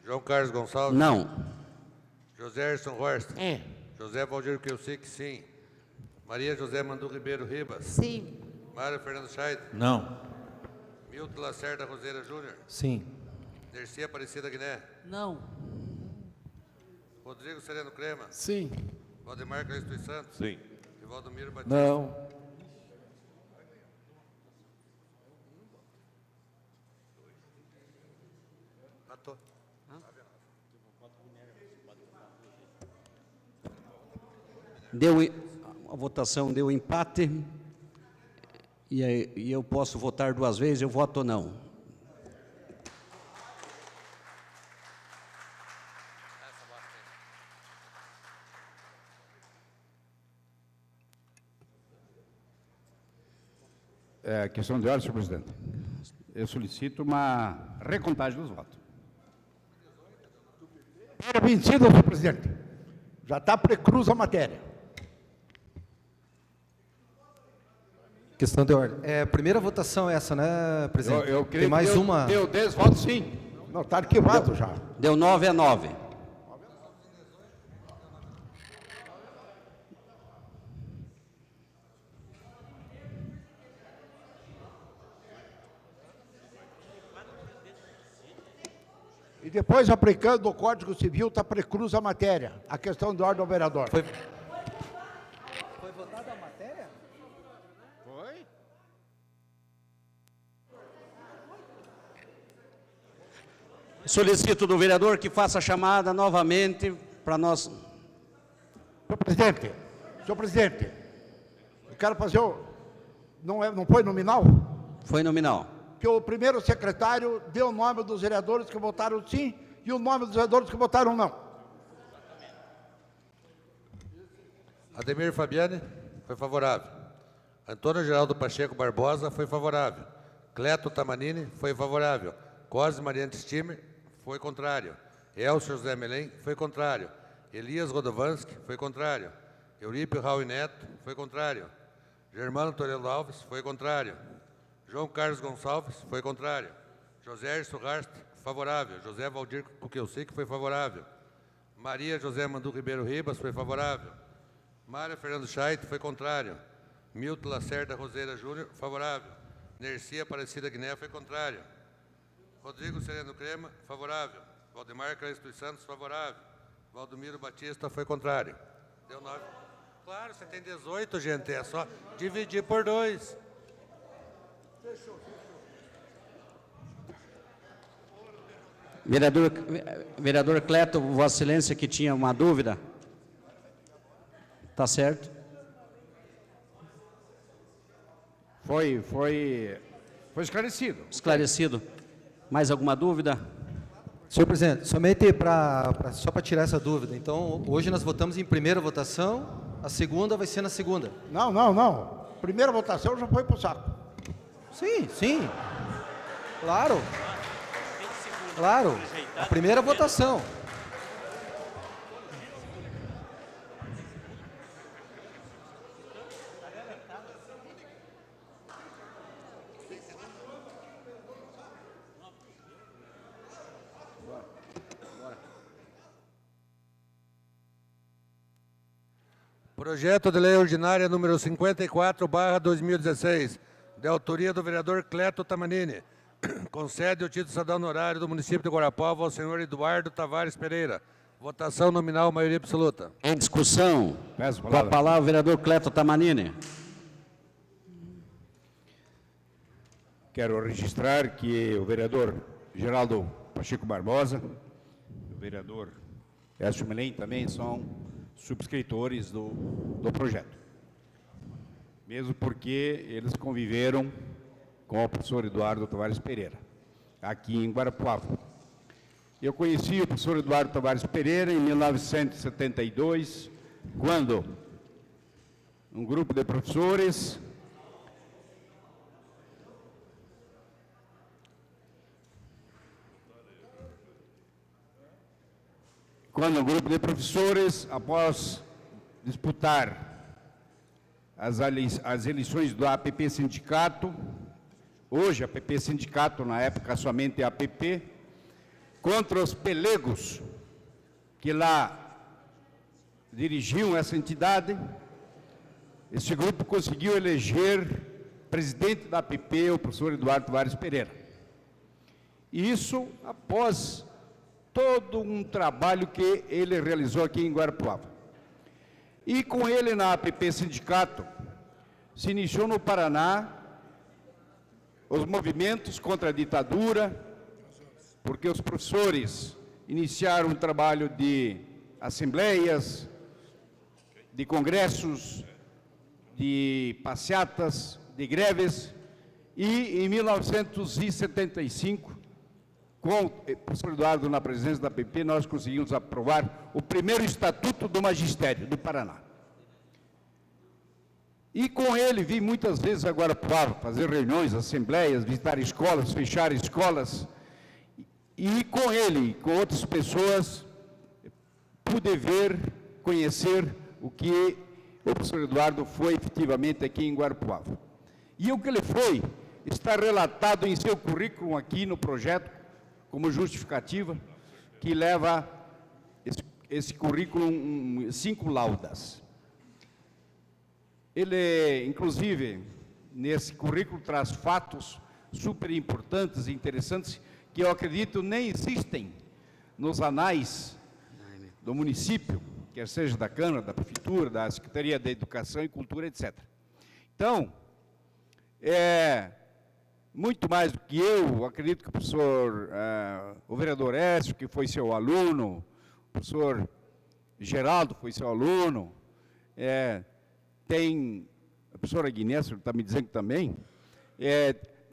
João Carlos Gonçalves. Não. José Erson Horst. José Valdir Kielsic, sim. Maria José Mandu Ribeiro Ribas. Sim. Mário Fernando Scheid. Não. Milton Lacerda Roseira Júnior. Sim. Dercy Aparecida Guiné. Não. Rodrigo Sereno Crema. Sim. Valdemar Calisto dos Santos. Sim. E Valdomiro Batista. Não. A votação deu empate. E eu posso votar duas vezes, eu voto não. Questão de ordem, senhor presidente. Eu solicito uma recontagem dos votos. Para vencido, senhor presidente. Já está precruz a matéria. Questão de ordem. Primeira votação essa, né, presidente? Eu creio Tem mais que uma. Deu 10 votos, sim. Não, está arquivado já. Deu 9-9. E depois, aplicando o Código Civil, está precruz a matéria. A questão de ordem ao vereador. Foi votada a matéria? Foi? Solicito do vereador que faça a chamada novamente para nós. Senhor presidente, eu quero fazer não foi nominal? Foi nominal. Que o primeiro secretário deu o nome dos vereadores que votaram sim e o nome dos vereadores que votaram não. Ademir Fabiani, foi favorável. Antônio Geraldo Pacheco Barbosa, foi favorável. Cleto Tamanini, foi favorável. Cosme Mariante Stimer, foi contrário. Elcio José Melém, foi contrário. Elias Godovanski, foi contrário. Eurípio Raul Neto, foi contrário. Germano Toledo Alves, foi contrário. João Carlos Gonçalves, foi contrário. José Erso Rast, favorável. José Valdir Kielsic, foi favorável. Maria José Mandu Ribeiro Ribas, foi favorável. Mário Fernando Scheid, foi contrário. Milton Lacerda Roseira Júnior, favorável. Nerci Aparecida Guiné, foi contrário. Rodrigo Sereno Crema, favorável. Valdemar Calisto dos Santos, favorável. Valdomiro Batista foi contrário. Deu 9. Claro, você tem 18, gente, é só dividir por 2. Vereador Cleto, Vossa Excelência, que tinha uma dúvida. Está certo? Foi esclarecido. Esclarecido. Mais alguma dúvida? Senhor presidente, somente só para tirar essa dúvida. Então, hoje nós votamos em primeira votação, a segunda vai ser na segunda. Não. Primeira votação já foi para o saco. Sim. Claro. A primeira votação. Projeto de Lei Ordinária número 54/2016, de autoria do vereador Cleto Tamanini, concede o título estadual honorário do município de Guarapuava ao senhor Eduardo Tavares Pereira. Votação nominal, maioria absoluta. Em discussão. Com a palavra o vereador Cleto Tamanini. Quero registrar que o vereador Geraldo Pacheco Barbosa, o vereador Écio Melém também são subscritores do projeto. Mesmo porque eles conviveram com o professor Eduardo Tavares Pereira, aqui em Guarapuava. Eu conheci o professor Eduardo Tavares Pereira em 1972, quando um grupo de professores após disputar as eleições do APP Sindicato, hoje APP Sindicato, na época somente APP, contra os pelegos que lá dirigiam essa entidade, esse grupo conseguiu eleger presidente da APP o professor Eduardo Tavares Pereira. E isso após todo um trabalho que ele realizou aqui em Guarapuava. E com ele na APP Sindicato, se iniciou no Paraná os movimentos contra a ditadura, porque os professores iniciaram um trabalho de assembleias, de congressos, de passeatas, de greves, e em 1975, com o professor Eduardo na presença da APP, nós conseguimos aprovar o primeiro Estatuto do Magistério do Paraná. E com ele vim muitas vezes agora para fazer reuniões, assembleias, visitar escolas, fechar escolas. E com ele, com outras pessoas, pude ver, conhecer o que o professor Eduardo foi efetivamente aqui em Guarapuava. E o que ele foi está relatado em seu currículo aqui no projeto, como justificativa, que leva esse currículo 5 laudas. Ele, inclusive, nesse currículo traz fatos super importantes e interessantes que eu acredito nem existem nos anais do município, quer seja da Câmara, da Prefeitura, da Secretaria da Educação e Cultura, etc. Então, muito mais do que eu, acredito que o professor, o vereador Écio, que foi seu aluno, o professor Geraldo foi seu aluno, tem, a professora Guinness está me dizendo também,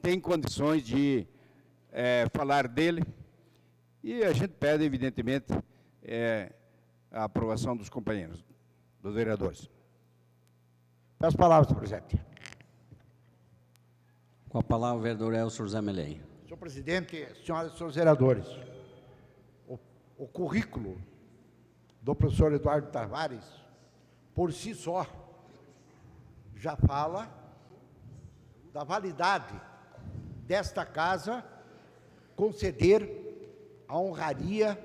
tem condições de falar dele, e a gente pede, evidentemente, a aprovação dos companheiros, dos vereadores. Peço palavras, senhor presidente. Com a palavra o vereador Elcio José Melém. Senhor presidente, senhoras e senhores vereadores, o currículo do professor Eduardo Tavares, por si só, já fala da validade desta casa conceder a honraria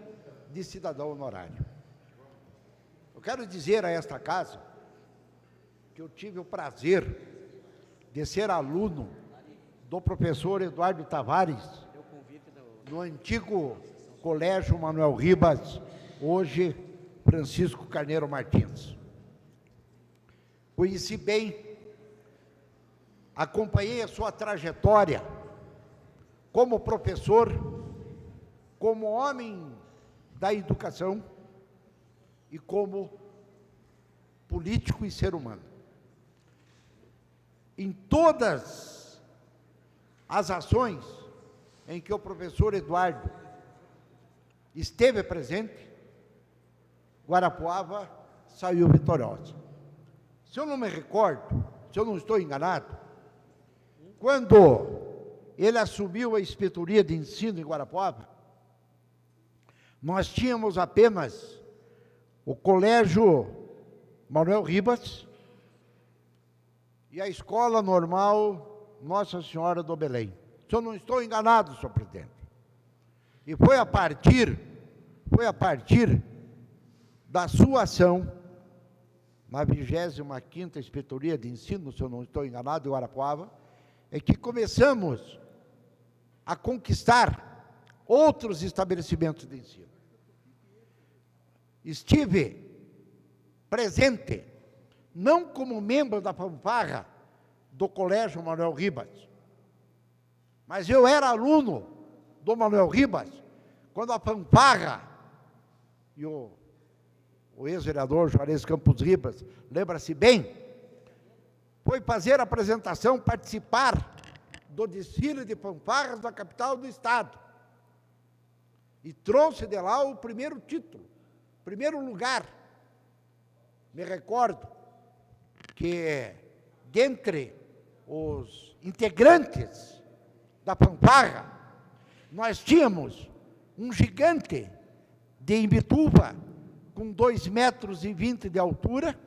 de cidadão honorário. Eu quero dizer a esta casa que eu tive o prazer de ser aluno do professor Eduardo Tavares, no antigo Colégio Manuel Ribas, hoje Francisco Carneiro Martins. Conheci bem, acompanhei a sua trajetória como professor, como homem da educação e como político e ser humano. Em todas as ações em que o professor Eduardo esteve presente, Guarapuava saiu vitoriosa. Se eu não me recordo, se eu não estou enganado, quando ele assumiu a inspetoria de ensino em Guarapuava, nós tínhamos apenas o Colégio Manuel Ribas e a Escola Normal Nossa Senhora do Belém. Se eu não estou enganado, senhor presidente. E foi a partir da sua ação, na 25ª Inspetoria de Ensino, se eu não estou enganado, em Guarapuava, é que começamos a conquistar outros estabelecimentos de ensino. Estive presente, não como membro da fanfarra do Colégio Manuel Ribas, mas eu era aluno do Manuel Ribas, quando a fanfarra, e o ex-vereador Juarez Campos Ribas lembra-se bem, foi fazer a apresentação, participar do desfile de fanfarras da capital do estado, e trouxe de lá o primeiro título, primeiro lugar. Me recordo que, dentre os integrantes da fanfarra, nós tínhamos um gigante de Imbituva, com 2,20 metros de altura,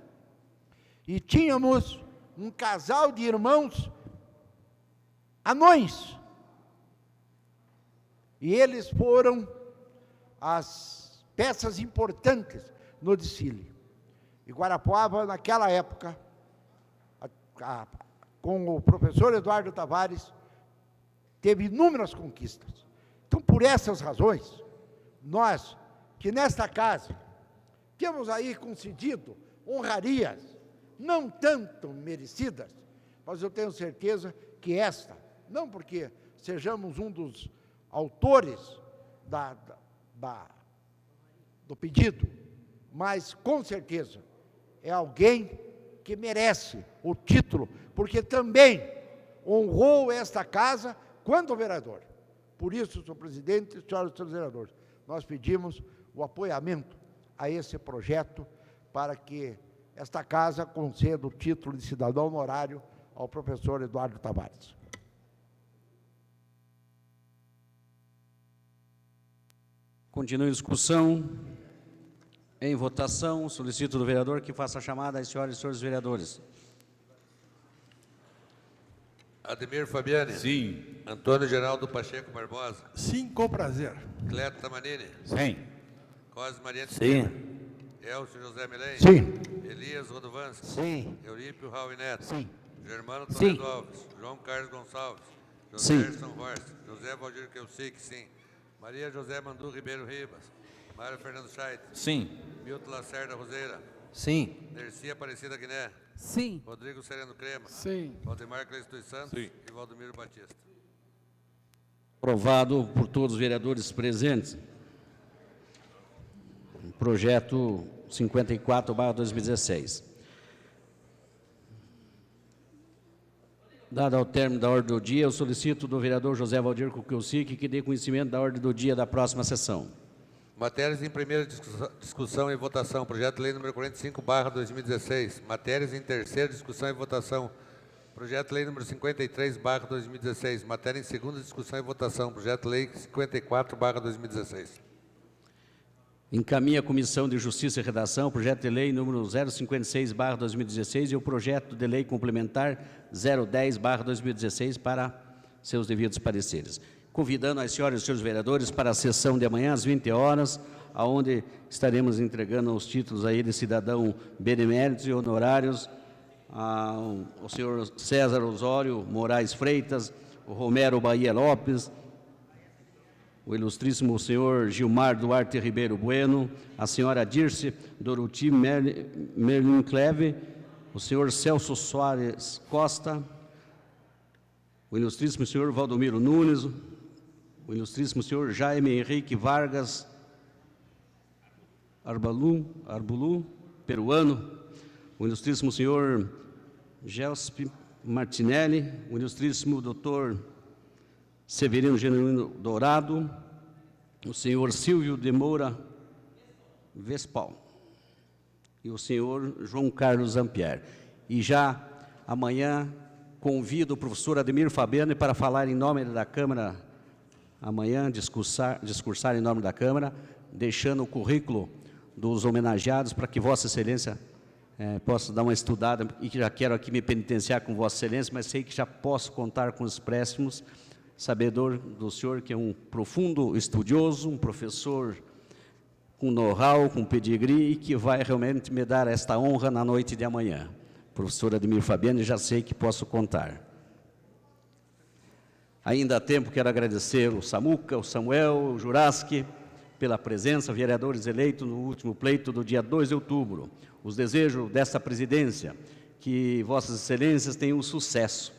e tínhamos um casal de irmãos anões. E eles foram as peças importantes no desfile. E Guarapuava, naquela época, com o professor Eduardo Tavares, teve inúmeras conquistas. Então, por essas razões, nós, que nesta casa, temos aí concedido honrarias, não tanto merecidas, mas eu tenho certeza que esta, não porque sejamos um dos autores do pedido, mas com certeza é alguém que merece o título, porque também honrou esta casa quando vereador. Por isso, senhor presidente, senhoras e senhores vereadores, nós pedimos o apoiamento a esse projeto para que esta casa conceda o título de cidadão honorário ao professor Eduardo Tavares. Continua a discussão. Em votação, solicito do vereador que faça a chamada às senhoras e senhores vereadores. Ademir Fabiani. Sim. Antônio Geraldo Pacheco Barbosa. Sim, com prazer. Cleto Tamanini. Sim. Cosme Mariano. Sim. Elcio José Milei. Sim. Elias Rodovanski. Sim. Eurípio Raul Neto. Sim. Germano Sim. Toledo Alves. João Carlos Gonçalves. Sim. José Erson Horst. José Valdir Keusic, sim. Maria José Mandu Ribeiro Ribas. Mário Fernando Scheidt. Sim. Milton Lacerda Roseira. Sim. Dercy Aparecida Guiné. Sim. Rodrigo Sereno Crema. Sim. Valdemar Cleiton dos Santos. Sim. E Valdomiro Batista. Aprovado por todos os vereadores presentes. Projeto 54/2016. Dado ao término da ordem do dia, eu solicito do vereador José Valdir Kukielsic que dê conhecimento da ordem do dia da próxima sessão. Matérias em primeira discussão e votação. Projeto de lei número 45/2016. Matérias em terceira discussão e votação. Projeto de lei número 53/2016. Matéria em segunda discussão e votação. Projeto de lei 54/2016. Encaminha a Comissão de Justiça e Redação o projeto de lei número 056/2016 e o projeto de lei complementar 010/2016 para seus devidos pareceres. Convidando as senhoras e os senhores vereadores para a sessão de amanhã às 20 horas, onde estaremos entregando os títulos aí de cidadão beneméritos e honorários ao senhor César Osório Moraes Freitas, o Romero Bahia Lopes, o ilustríssimo senhor Gilmar Duarte Ribeiro Bueno, a senhora Dirce Doroti Merlin Cleve, o senhor Celso Soares Costa, o ilustríssimo senhor Valdomiro Nunes, o ilustríssimo senhor Jaime Henrique Vargas Arbulu, peruano, o ilustríssimo senhor Gelspe Martinelli, o ilustríssimo doutor Severino Genuíno Dourado, o senhor Silvio de Moura Vespal e o senhor João Carlos Zampier. E já amanhã convido o professor Ademir Fabiano para falar em nome da Câmara, amanhã discursar em nome da Câmara, deixando o currículo dos homenageados para que Vossa Excelência possa dar uma estudada, e que já quero aqui me penitenciar com Vossa Excelência, mas sei que já posso contar com os préstimos, sabedor do senhor que é um profundo estudioso, um professor com know-how, com pedigree, e que vai realmente me dar esta honra na noite de amanhã. Professor Ademir Fabiano, já sei que posso contar. Ainda há tempo, quero agradecer o Samuca, o Samuel, o Juraski, pela presença, vereadores eleitos no último pleito do dia 2 de outubro. Os desejo desta presidência que Vossas Excelências tenham sucesso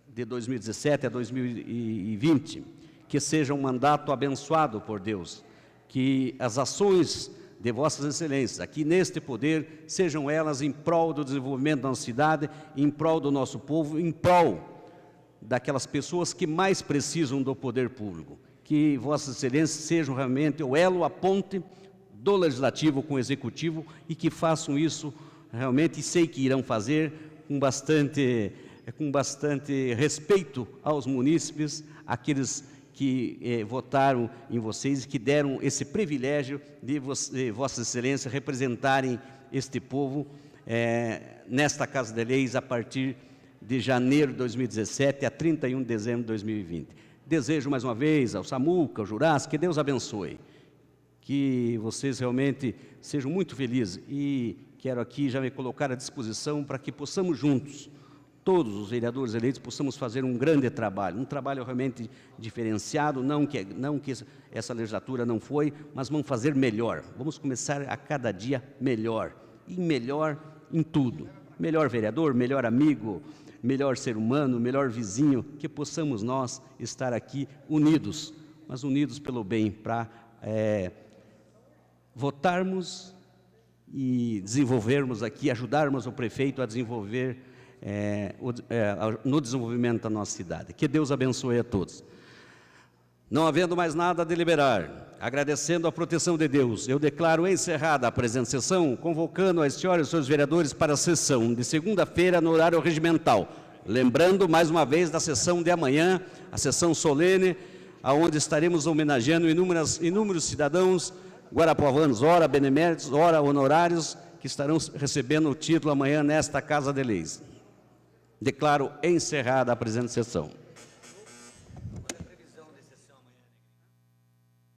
de 2017 a 2020, que seja um mandato abençoado por Deus, que as ações de Vossas Excelências aqui neste poder sejam elas em prol do desenvolvimento da nossa cidade, em prol do nosso povo, em prol daquelas pessoas que mais precisam do poder público. Que Vossas Excelências sejam realmente o elo, a ponte do Legislativo com o Executivo, e que façam isso realmente, e sei que irão fazer, com bastante respeito aos munícipes, aqueles que votaram em vocês e que deram esse privilégio de Vossas Excelências representarem este povo nesta Casa de Leis a partir de janeiro de 2017 a 31 de dezembro de 2020. Desejo mais uma vez ao Samuca, ao Jurassic, que Deus abençoe, que vocês realmente sejam muito felizes, e quero aqui já me colocar à disposição para que possamos juntos, todos os vereadores eleitos, possamos fazer um grande trabalho, um trabalho realmente diferenciado, não que essa legislatura não foi, mas vamos fazer melhor, vamos começar a cada dia melhor, e melhor em tudo, melhor vereador, melhor amigo, melhor ser humano, melhor vizinho, que possamos nós estar aqui unidos, mas unidos pelo bem, para votarmos e desenvolvermos aqui, ajudarmos o prefeito a desenvolver no desenvolvimento da nossa cidade. Que Deus abençoe a todos. Não havendo mais nada a deliberar, agradecendo a proteção de Deus, eu declaro encerrada a presente sessão, convocando as senhoras e seus vereadores para a sessão de segunda-feira no horário regimental. Lembrando mais uma vez da sessão de amanhã, a sessão solene, aonde estaremos homenageando inúmeros cidadãos guarapuavanos, ora beneméritos, ora honorários, que estarão recebendo o título amanhã nesta Casa de Leis. Declaro encerrada a presente sessão.